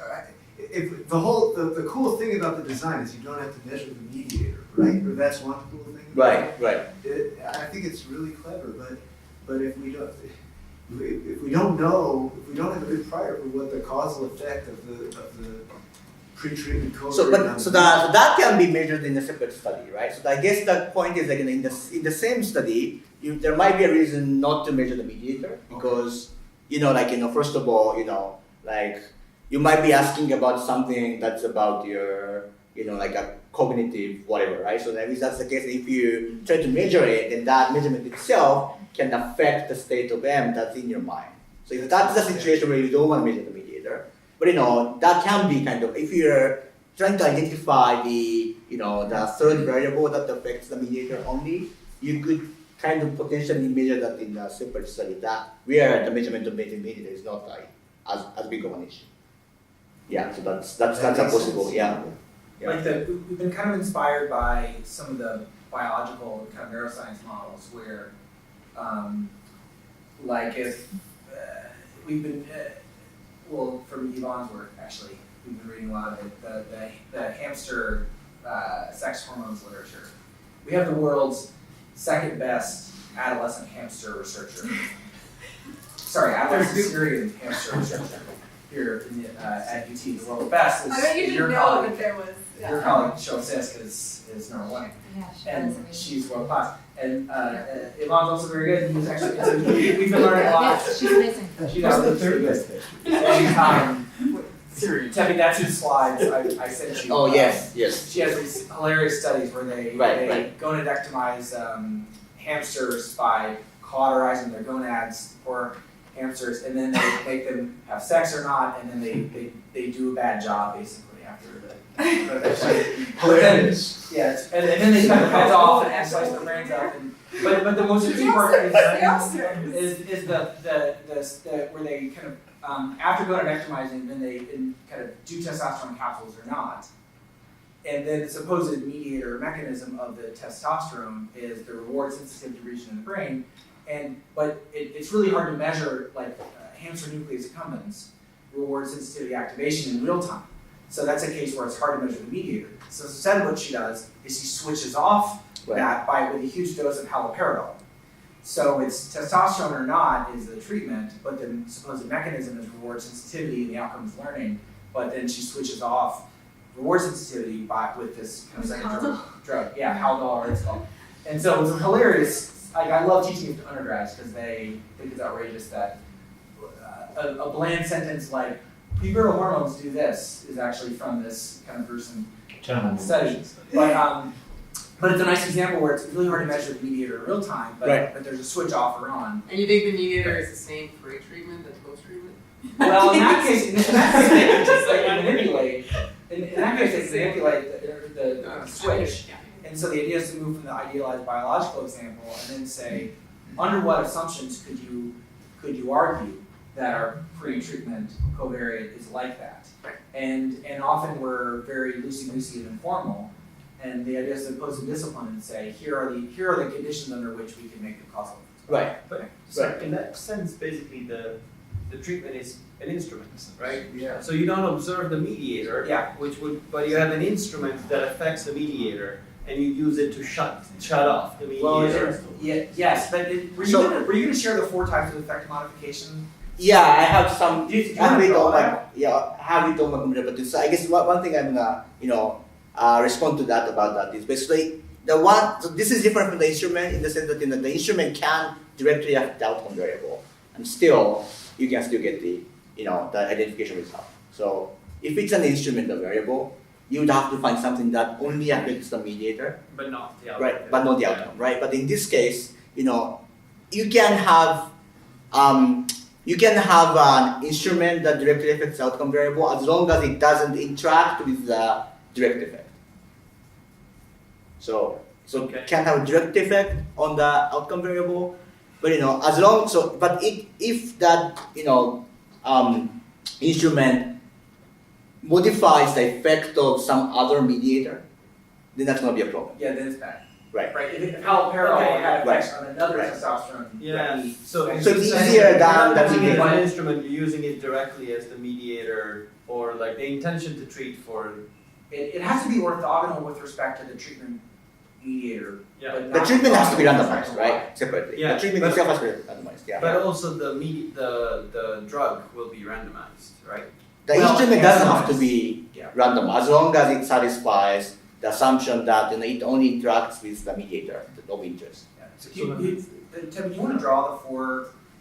cool thing about the design is you don't have to measure the mediator, right? Or that's one cool thing. Right. I think it's really clever, but if we don't know, if we don't have a good prior for what the causal effect of the pretreatment covariate. So that can be measured in a separate study, right? So I guess the point is in the same study, there might be a reason not to measure the mediator because first of all, you might be asking about something that's about your like a cognitive whatever, right? So if that's the case, if you try to measure it, then that measurement itself can affect the state of M that's in your mind. So if that's the situation where you don't want to measure the mediator, but that can be kind of, if you're trying to identify the third variable that affects the mediator only, you could kind of potentially measure that in a separate study where the measurement of mediator is not as big of an issue. Yeah, so that's a possible, yeah. Like we've been kind of inspired by some of the biological kind of neuroscience models where, like if we've been, from Yvonne's work actually, we've been reading a lot of it, the hamster sex hormones literature. We have the world's second best adolescent hamster researcher. Sorry, adolescent Syrian hamster researcher here at UT. The world's best is I bet you your didn't know colleague. that there was. Your colleague, Shosisk, is number one. Yeah, she And does. she's world class. And Yvonne's also very good. He's actually, so we've been learning a lot. Yes, she's amazing. She's What's the actually third good. best picture? And Syrian. Tepi, that's his slides I sent you. Oh yes. She has these hilarious studies where they gonadectomize hamsters by cauterizing their gonads for hamsters, and then they make them have sex or not, and then they do a bad job basically after the. Hilarious. Yeah, and then they cut their heads off and slice their brains out. But the most interesting part is the where they kind of after gonadectomizing, then they kind of do testosterone capsules or not. And then the supposed mediator mechanism of the testosterone is the reward sensitivity region in the brain. But it's really hard to measure hamster nucleus accumbens reward sensitivity activation in real time. So that's a case where it's hard to measure the mediator. So instead what she does is she switches off that with a huge dose of haloperidol. So it's testosterone or not is the treatment, but the supposed mechanism is reward sensitivity and the outcome is learning. But then she switches off reward sensitivity with this kind of second drug. Yeah, Haldol, it's called. And so it's hilarious. I love teaching it to undergrads because they think it's outrageous that a bland sentence like pubertal hormones do this is actually from this kind of gruesome study. But it's a nice example where it's really hard to measure the mediator in real time, but there's a switch off or on. And you think the mediator is the same pre-treatment as post-treatment? Well, in that case, they can just manipulate. In that case, they manipulate the switch. And so the idea is to move from the idealized biological example and then say, under what assumptions could you argue that our pre-treatment covariate is like that? And often we're very loosey-goosey and informal. And the idea is to impose a discipline and say, here are the conditions under which we can make the causal. Right. But so in that sense, basically the treatment is an instrument, right? Yeah. So you don't observe the mediator, Yeah. but you have an instrument that affects the mediator, and you use it to shut off the Well, mediator. yes, but were you gonna share the 4 types of effect modification? Yeah, I have some. Do you I have wanna it draw on my that? yeah, I have it on my computer. But I guess one thing I'm gonna respond to that about that is basically the one. So this is different from the instrument in the sense that the instrument can directly affect the outcome variable, and still you can still get the the identification result. So if it's an instrumental variable, you would have to find something that only affects the mediator, But not the outcome. right? But not the outcome, right? But in this case, you can have an instrument that directly affects the outcome variable as long as it doesn't interact with the direct effect. So Okay. it can have a direct effect on the outcome variable, but if that instrument modifies the effect of some other mediator, then that's going to be a problem. Yeah, then it's bad. Right. Right, if haloperidol Okay, had effects right. on another Right. testosterone. Yeah. right, So So it's easier than using mediator. one instrument, you're using it directly as the mediator, or like the intention to treat for. It has to be orthogonal with respect to the treatment mediator. Yeah. but The not treatment has to be orthogonal with randomized, respect to right? Separately. Yeah, The treatment but- itself has to be randomized, yeah. But also the drug will be randomized, right? The Well, instrument yeah, doesn't have to randomized. be Yeah. random as long as it satisfies the assumption that it only interacts with the mediator of interest. Yeah. So Tim, you want to draw the 4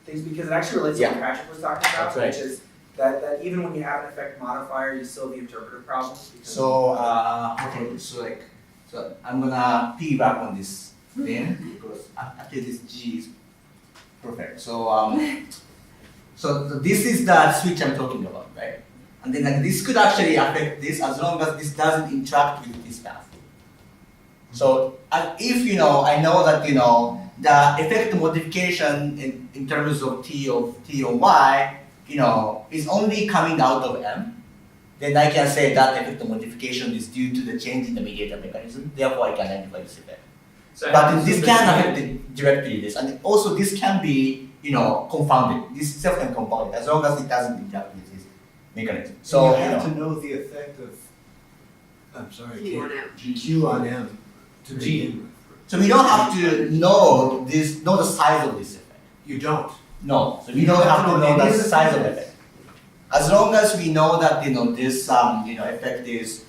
things because it actually relates to Yeah. what Patrick was talking about, That's right. which is that even when you have an effect modifier, you still have the interpretive problem. because- So I'm gonna piggyback on this thing because actually this G is perfect. So this is the switch I'm talking about, right? And then this could actually affect this as long as this doesn't interact with this path. So if I know that the effect modification in terms of T on Y, is only coming out of M, then I can say that effect modification is due to the change in the mediator mechanism. Therefore, I can identify this effect. So But this can affect directly this, and also this can be confounded. This itself can confound it as long as it doesn't interact with this mechanism. So you have to know the effect of. I'm sorry. Q on M. Q on M to G. begin with. So we don't have to know the size of this effect. You don't. No, so we don't have to know the size of the effect. As long as we know that this effect is,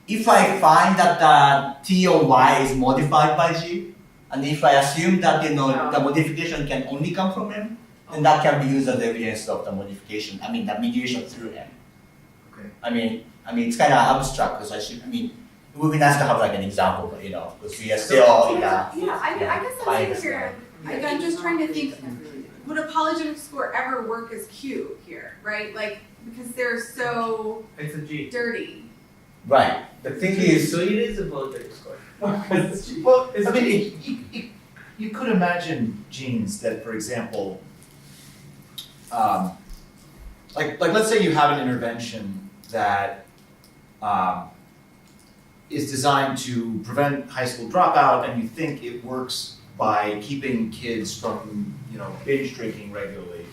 if I find that the T on Y is modified by G, and if I assume that the modification can only come from M, then that can be used as evidence of the modification. I mean the mediation through M. Okay. I mean it's kind of abstract because it would be nice to have like an example, but because we are still in a I guess I'm science sitting here, now. like, I'm just trying to think, would a polygenic score ever work as Q here, right? Like, because they're so It's a G. dirty. Right. The thing is, So it is a polygenic score. Well, I mean, you could imagine genes that, for example, like let's say you have an intervention that is designed to prevent high school dropout, and you think it works by keeping kids from binge drinking regularly.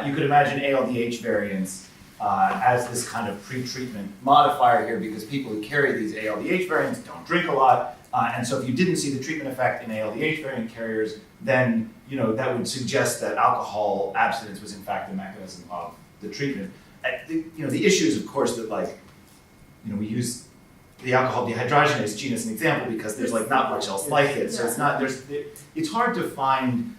You could imagine ALDH variants as this kind of pre-treatment modifier here, because people who carry these ALDH variants don't drink a lot, and so if you didn't see the treatment effect in ALDH variant carriers, then that would suggest that alcohol abstinence was in fact the mechanism of the treatment. The issue is, of course, that we use the alcohol dehydrogenase gene as an example because there's not much else like it. So it's hard to find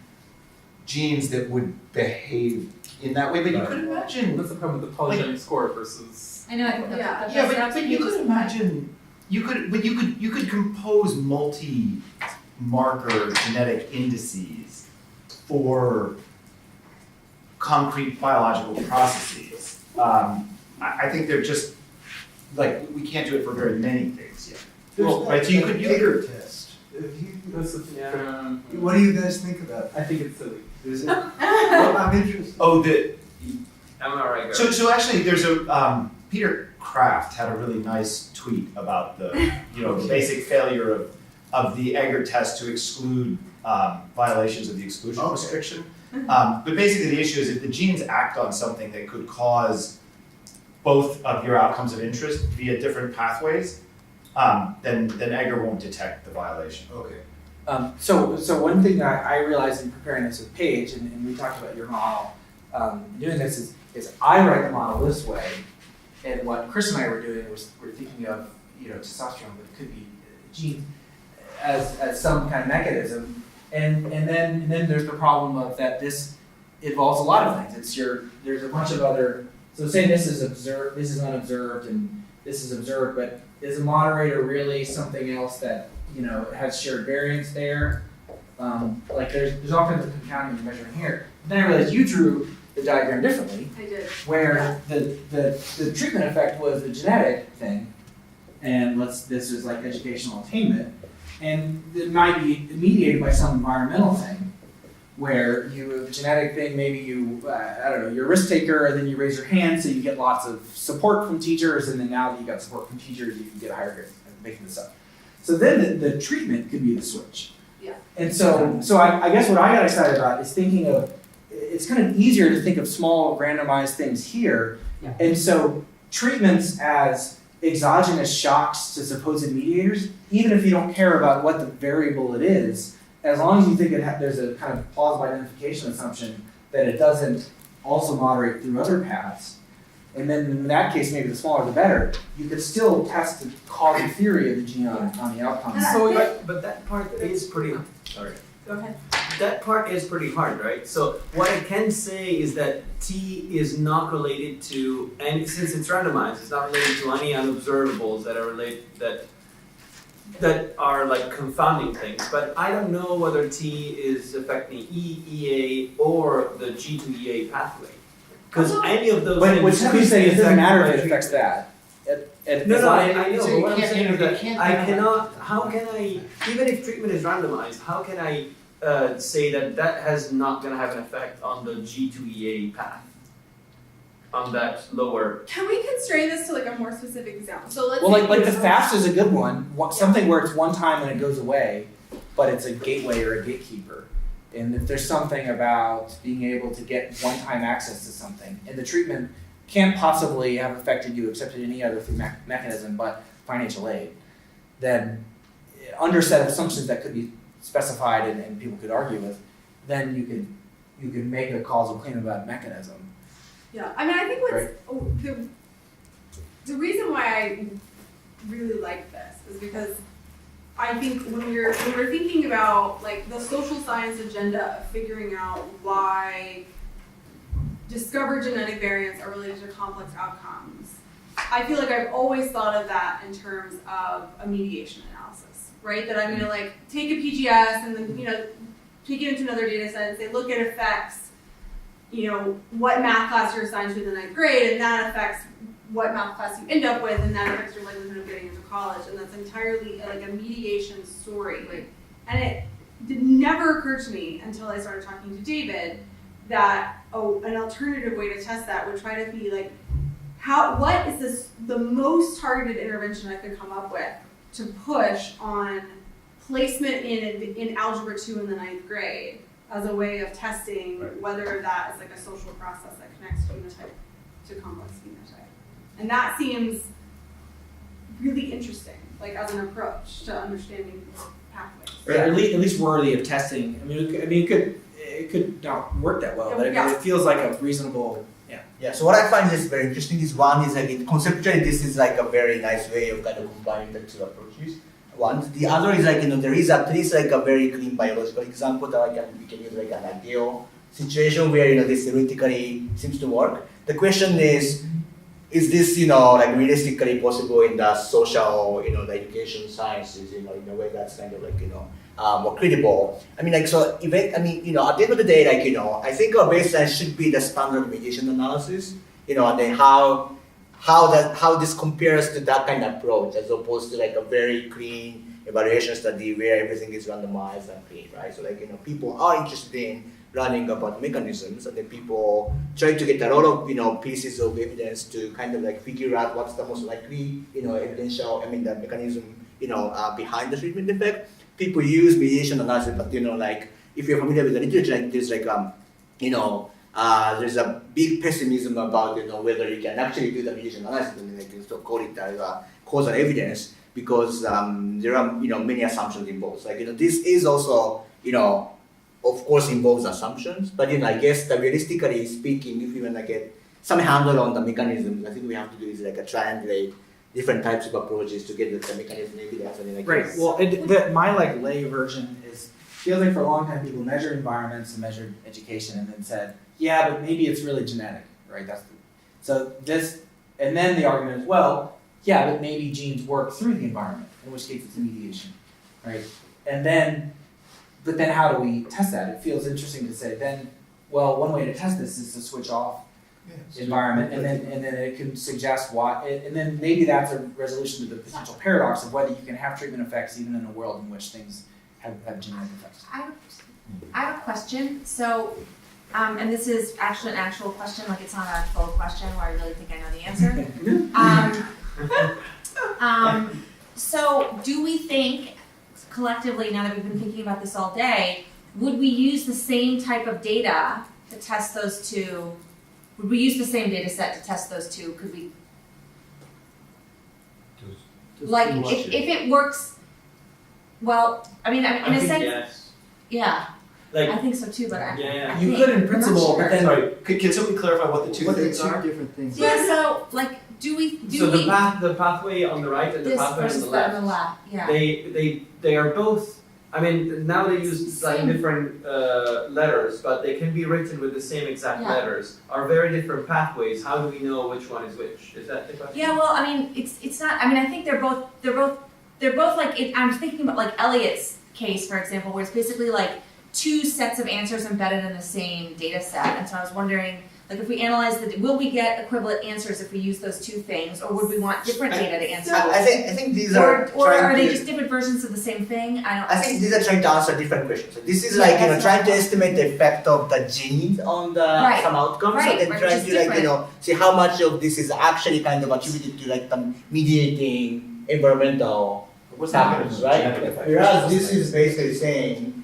genes that would behave in that way. But you could imagine. That's the problem with the polygenic score versus. I know. I think But you could imagine. You could compose multi-marker genetic indices for concrete biological processes. I think they're just we can't do it for very many things yet. There's right, so you could bigger test. What do you guys think about that? I think it's silly. Is it? Well, I'm interested. Oh, I'm alright. so actually, there's a Peter Kraft had a really nice tweet about the, the basic failure of the Egger test to exclude violations of the exclusion Okay. restriction. But basically the issue is if the genes act on something that could cause both of your outcomes of interest via different pathways, then Egger won't detect the violation. Okay. So one thing I realized in preparing this with Paige, and we talked about your model, doing this is I write the model this way, and what Chris and I were doing was we're thinking of testosterone, but it could be gene as some kind of mechanism, and then there's the problem of that this involves a lot of things. There's a bunch of other. So say this is observed, this is unobserved, and this is observed, but is a moderator really something else that has shared variance there? Like there's often the compounding you're measuring here. But then I realized you drew the diagram differently, I did. where the treatment effect was the genetic thing, and this is like educational attainment, and it might be mediated by some environmental thing, where you have a genetic thing, maybe you're a risk taker, and then you raise your hand, so you get lots of support from teachers, and then now that you got support from teachers, you can get a higher grade. I'm making this up. So then the treatment could be the switch. Yeah. And so I guess what I got excited about is thinking of, it's kind of easier to think of small randomized things here. Yeah. And so treatments as exogenous shocks to supposed mediators, even if you don't care about what the variable it is, as long as you think there's a kind of plausible identification assumption that it doesn't also moderate through other paths, and then in that case, maybe the smaller the better, you could still test the causal theory of the gene on the outcomes. But that part is pretty. Sorry. Go ahead. That part is pretty hard, right? So what I can say is that T is not related to, and since it's randomized, it's not related to any unobservables that are that are like confounding things. But I don't know whether T is affecting E, EA, or the G to EA pathway. Because any of those But things what could you say be it doesn't matter affected if it by affects that. No, I know. So But you what I'm can't- saying is you that can't I have- cannot. How can I? Even if treatment is randomized, how can I say that has not going to have an effect on the G to EA path? On that lower. Can we constrain this to like a more specific example? So let's Well, say like the FAST is a good one. Something where it's one time and it goes away, but it's a gateway or a gatekeeper. And if there's something about being able to get one-time access to something, and the treatment can't possibly have affected you except in any other mechanism but financial aid, then under a set of assumptions that could be specified and people could argue with, then you could make a causal claim about mechanism. Yeah, I mean, I think what's Right. the reason why I really like this is because I think when we're thinking about like the social science agenda of figuring out why discovered genetic variants are related to complex outcomes, I feel like I've always thought of that in terms of a mediation analysis, right? That I'm gonna like take a PGS and then take it into another data set and say, look at effects, what math class you're assigned to in the 9th grade, and that affects what math class you end up with, and that affects your likelihood of getting into college, and that's entirely like a mediation story. And it never occurred to me until I started talking to David that an alternative way to test that would try to be like, what is the most targeted intervention I could come up with to push on placement in Algebra 2 in the 9th grade as a way of testing whether that is like a social process that connects phenotype to complex phenotype. And that seems really interesting, like as an approach to understanding pathways. Or at least worthy of testing. I mean, it could not work that well, but it feels like a reasonable. Yeah, so what I find is very interesting is one is like conceptually this is like a very nice way of kind of combining the two approaches. One, the other is like there is at least like a very clean biological example that we can use like an ideal situation where this theoretically seems to work. The question is this like realistically possible in the social the education sciences in a way that's kind of like more credible. I mean at the end of the day I think our baseline should be the standard mediation analysis. And then how this compares to that kind of approach as opposed to like a very clean evaluation study where everything is randomized and clean, right? So people are interested in learning about mechanisms, and then people try to get a lot of pieces of evidence to kind of like figure out what's the most likely evidential, the mechanism behind the treatment effect. People use mediation analysis, but like if you're familiar with the literature, like there's like there's a big pessimism about whether you can actually do the mediation analysis, and like so call it causal evidence, because there are many assumptions involved. Like this is also of course involves assumptions, but I guess that realistically speaking, if you want to get some handle on the mechanisms, I think we have to do is like a triangulate different types of approaches to get the mechanism evidence. And then Right. Well, my like lay version is feels like for a long time people measured environments and measured education and then said, yeah, but maybe it's really genetic, right? And then the argument is, well, yeah, but maybe genes work through the environment, in which case it's a mediation, right? But then how do we test that? It feels interesting to say then, well, one way to test this is to switch off environment, and then it can suggest why, and then maybe that's a resolution to the potential paradox of whether you can have treatment effects even in a world in which things have genetic effects. I have a question. So, and this is actually an actual question, like it's not a full question where I really think I know the answer. So do we think, collectively, now that we've been thinking about this all day, would we use the same type of data to test those two? Would we use the same data set to test those two? Could we, like, if it works, well, I mean, in a sense, Yes. yeah, Like, I think so too, but I yeah. You think- could in I'm principle, not but sure. then Sorry, can somebody clarify what the two What the things two are? different things are? Yeah, so, like, do we, So the pathway on the right and the this pathway on versus the that left. on the left, yeah. They are both. I mean, now they use slightly different letters, but they can be written with the same exact Yeah. letters. Are very different pathways. How do we know which one is which? Is that the question? Yeah, well, I mean, it's not. I mean, I think they're both like. I'm thinking about like Elliot's case, for example, where it's basically like two sets of answers embedded in the same data set. And so I was wondering, like, if we analyze will we get equivalent answers if we use those two things, or would we want different data to answer? I think these or are are they to- just different versions of the same thing? I think these are trying to answer different questions. So this is Yeah, like that's trying what to I- estimate the effect of the genes on the Right. some outcomes, Right, and then right, trying which to is like see how much of this is actually kind of attributed to like the mediating environmental factors, right? Whereas this is basically saying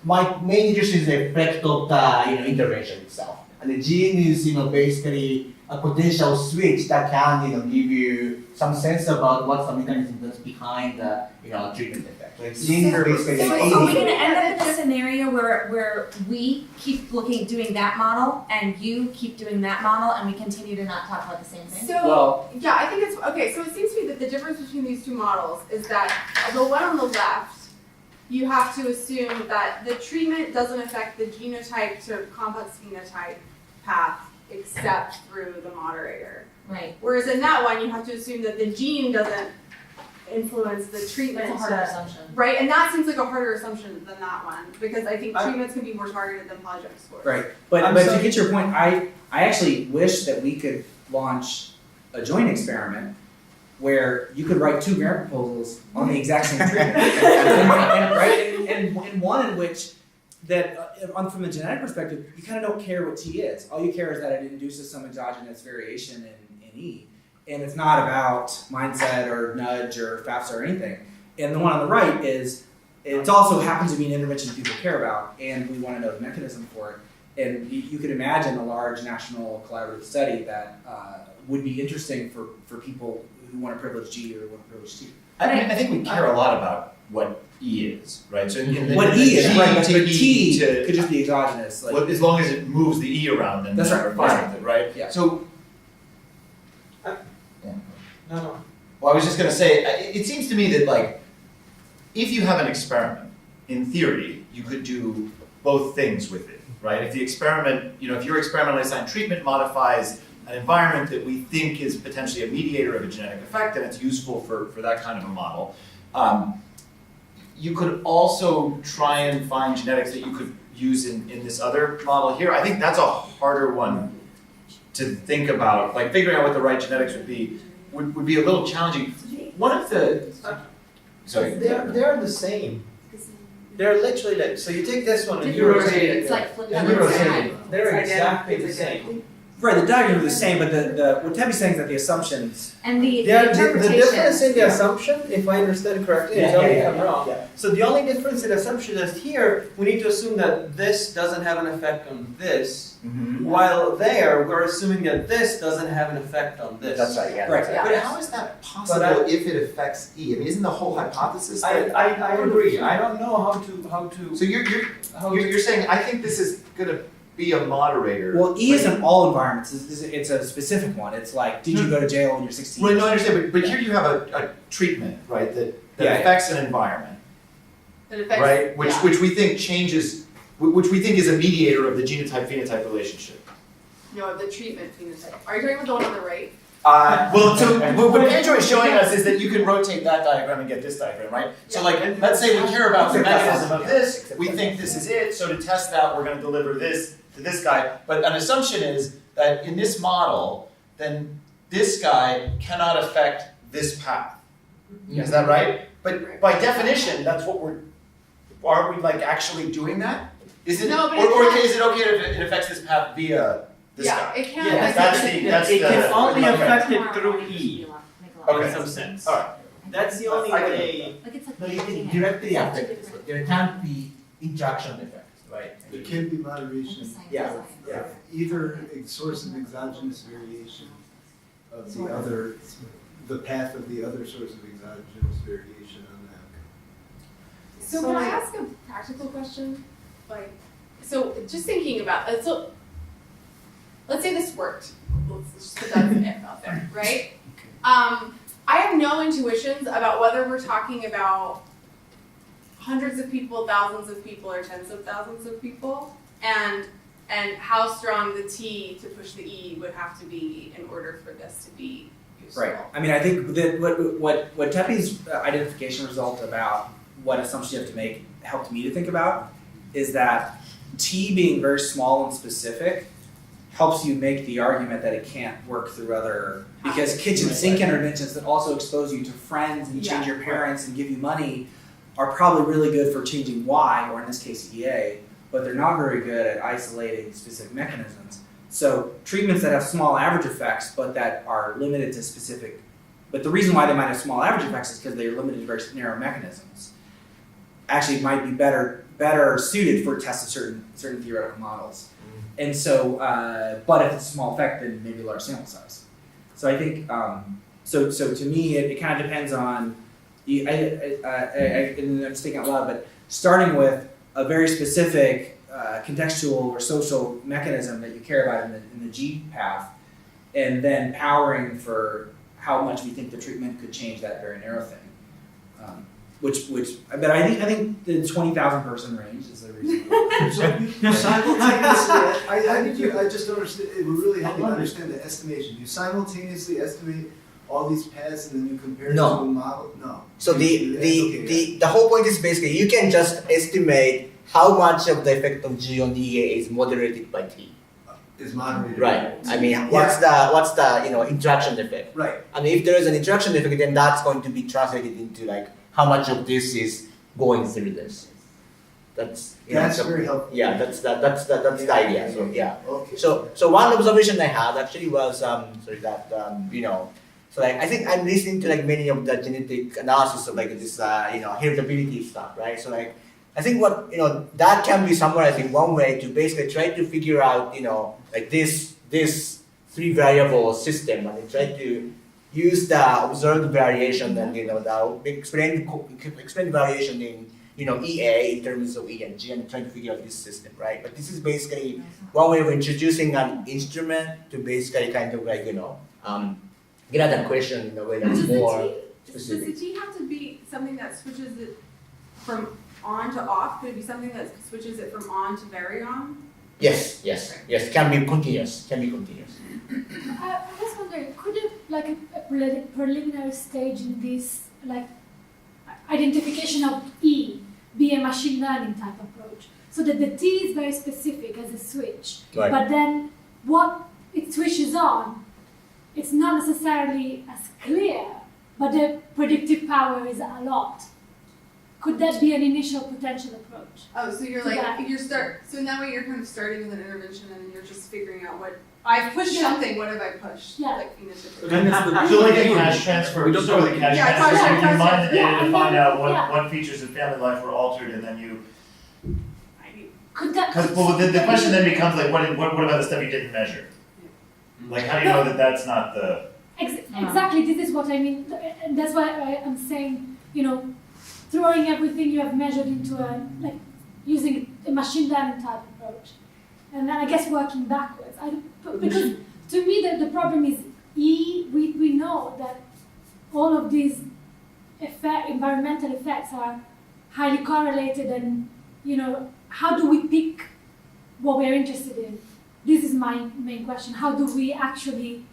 my main interest is the effect of the intervention itself, and the gene is basically a potential switch that can give you some sense about what's the mechanism that's behind the treatment effect. So it's gene is basically So an are we agent. going to end up in a scenario where we keep doing that model, and you keep doing that model, and we continue to not talk about the same thing? So, Well- yeah, I think it's, okay, so it seems to me that the difference between these two models is that the one on the left, you have to assume that the treatment doesn't affect the genotype to complex phenotype path except through the moderator. Right. Whereas in that one, you have to assume that the gene doesn't influence the treatment. That's a harder to- assumption. Right, and that seems like a harder assumption than that one, because I think I- treatments can be more targeted than polygenetic scores. Right, but I'm to sorry. get your point, I actually wish that we could launch a joint experiment where you could write two grant proposals on the exact same treatment, and one in which that from the genetic perspective, you kind of don't care what T is. All you care is that it induces some exogenous variation in E, and it's not about mindset or nudge or FAFSA or anything. And the one on the right is it also happens to be an intervention people care about, and we want to know the mechanism for it. And you could imagine a large national collaborative study that would be interesting for people who want to privilege G or want to privilege T. I think we care a lot about what E is, right? So in the, What the E is, G right, but to T E to, could just be exogenous. Like, well, as long as it moves the E around, then That's we're right, fine that's with it, right? Yeah. So, No. well, I was just gonna say, it seems to me that like, if you have an experiment, in theory, you could do both things with it, right? If the experiment, if your experimentally assigned treatment modifies an environment that we think is potentially a mediator of a genetic effect, then it's useful for that kind of a model. You could also try and find genetics that you could use in this other model here. I think that's a harder one to think about. Like figuring out what the right genetics would be would be a little challenging. One of the sorry. They're the same. They're literally like, so you take this one and you Different rotate it's it, like flipping and on you its rotate side. it. They're It's exactly the identical. same. Right, the diagrams are the same, but what Tabby's saying is that the assumptions. And the The interpretation. difference in the assumption, if I understand correctly, and tell me if I'm wrong. Yeah. So the only difference in assumption is here, we need to assume that this doesn't have an effect on this, Mm-hmm. while there, we're assuming that this doesn't have an effect on this. That's right, yeah. Right. That's right. But how is that possible But if it affects E? I mean, isn't the whole hypothesis that? I agree, I don't know how to. So you're saying, I think this is gonna be a moderator. Well, E isn't all environments. It's a specific one. It's like, did you go to jail when you're 16? Right, no, I understand, but here you have a treatment, right, that Yeah. affects an environment, That affects, right? Which yeah. which we think changes, which we think is a mediator of the genotype-phenotype relationship. No, the treatment phenotype. Are you talking about the one on the right? Well, so what Pedro is showing us is that you can rotate that diagram and get this diagram, right? So like, let's say we care about the mechanism of this, we think this is it, so to test that, we're gonna deliver this to this guy. But an assumption is that in this model, then this guy cannot affect this path. Is that right? But by definition, that's what aren't we like actually doing that? Is it, No, but or it is it okay if it affects this path via this Yeah, guy? it can. Yeah, That's it the. can only okay. affect it through E, Okay. in some sense. All right. That's the only I can way. Like it's like No, you can directly affect it. There can't be interaction effects, right? There can be moderation. Yeah, of yeah. Either a source of exogenous variation of the other, the path of the other source of exogenous variation on that. So can I ask a practical question? Like, so just thinking about it, so let's say this worked. Let's just put that out there, right? I have no intuitions about whether we're talking about hundreds of people, thousands of people, or tens of thousands of people, and how strong the T to push the E would have to be in order for this to be useful. Right. I mean, I think that what Tepe's identification result about what assumptions you have to make helped me to think about is that T being very small and specific helps you make the argument that it can't work through other, because kitchen sink interventions that also expose you to friends and change your parents and give you money are probably really good for changing Y, or in this case EA, but they're not very good at isolating specific mechanisms. So treatments that have small average effects but that are limited to specific, but the reason why they might have small average effects is because they're limited to very narrow mechanisms, actually might be better suited for tests of certain theoretical models. And so, but if it's a small effect, then maybe a large sample size. So I think, so to me, it kind of depends on, and I'm speaking out loud, but starting with a very specific contextual or social mechanism that you care about in the G path, and then powering for how much we think the treatment could change that very narrow thing. But I think the 20,000 person range is a reasonable. So simultaneously, I just don't understand, it would really help me understand the estimation. You simultaneously estimate all these paths and then you compare it to No. a model? No. So the whole point is basically you can just estimate how much of the effect of G on EA is moderated by T. Is moderated. Right. I mean, what's the interaction effect? Right. I mean, if there is an interaction effect, then that's going to be translated into like how much of this is going through this. That's Very helpful. yeah. That's the idea. So yeah. Okay. So one observation I had actually was so like I think I'm listening to like many of the genetic analysis of like this heritability stuff, right? So like I think what that can be summarized in one way to basically try to figure out like this 3 variable system and try to use the observed variation and the explain variation in EA in terms of E and G and trying to figure out this system, right? But this is basically one way of introducing an instrument to basically kind of like get at that question in a way that's more specific. Does the T have to be something that switches it from on to off? Could it be something that switches it from on to very on? Yes. Can be continuous. I was wondering, could it, like a preliminary stage in this, like identification of E, be a machine learning type approach? So that the T is very specific as a switch, Right. but then what it switches on, it's not necessarily as clear, but the predictive power is a lot. could that be an initial potential approach? Oh, so you're Yeah. like, so in that way you're kind of starting with an intervention and then you're just figuring out what, I've pushed something, what have I pushed? Yeah. Like phenotypically. Then it's the- So like a cash transfer, We don't so know with a cash Yeah, transfer, cash you can mine the transfer. data to Yeah, find out yeah. what features of family life were altered, and then you, Could that? because, well, the question then becomes like, what about the stuff you didn't measure? Like, how do you know that that's not the, Exactly, this is what I mean, and that's why I'm saying, throwing everything you have measured into using a machine learning type approach, and then I guess working backwards. Because to me the problem is we know that all of these environmental effects are highly correlated, and how do we pick what we're interested in? This is my main question. How do we actually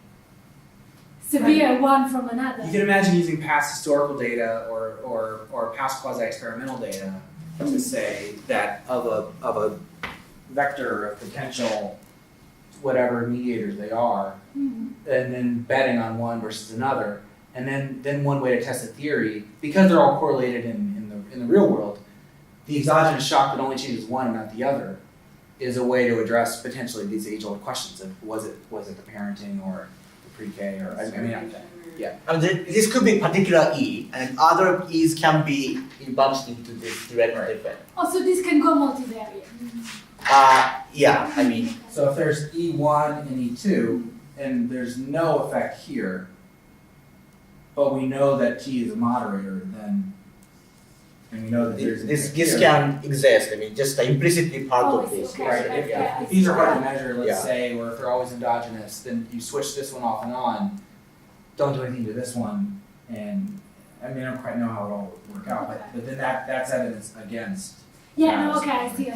severe one from another? You can imagine using past historical data or past quasi-experimental data to say that of a vector of potential whatever mediators they are, Mhm. and then betting on one versus another, and then one way to test a theory, because they're all correlated in the real world, the exogenous shock that only changes one and not the other is a way to address potentially these age-old questions of was it the parenting or the pre-K or This could be particular E, and other E's can be bumped into this direct effect. Also, this can go multivariate. Yeah, I mean, So if there's E1 and E2 and there's no effect here, but we know that T is a moderator, then and we know that there's an this effect here. can exist. I mean, just implicitly part Oh, of I see. this. Okay. Right, Okay, if I these are see. hard to measure, let's Yeah. say, or if they're always endogenous, then you switch this one off and on, don't do anything to this one, and I don't quite know how it all would work out, but then that's evidence against. Yeah, no, okay, I see.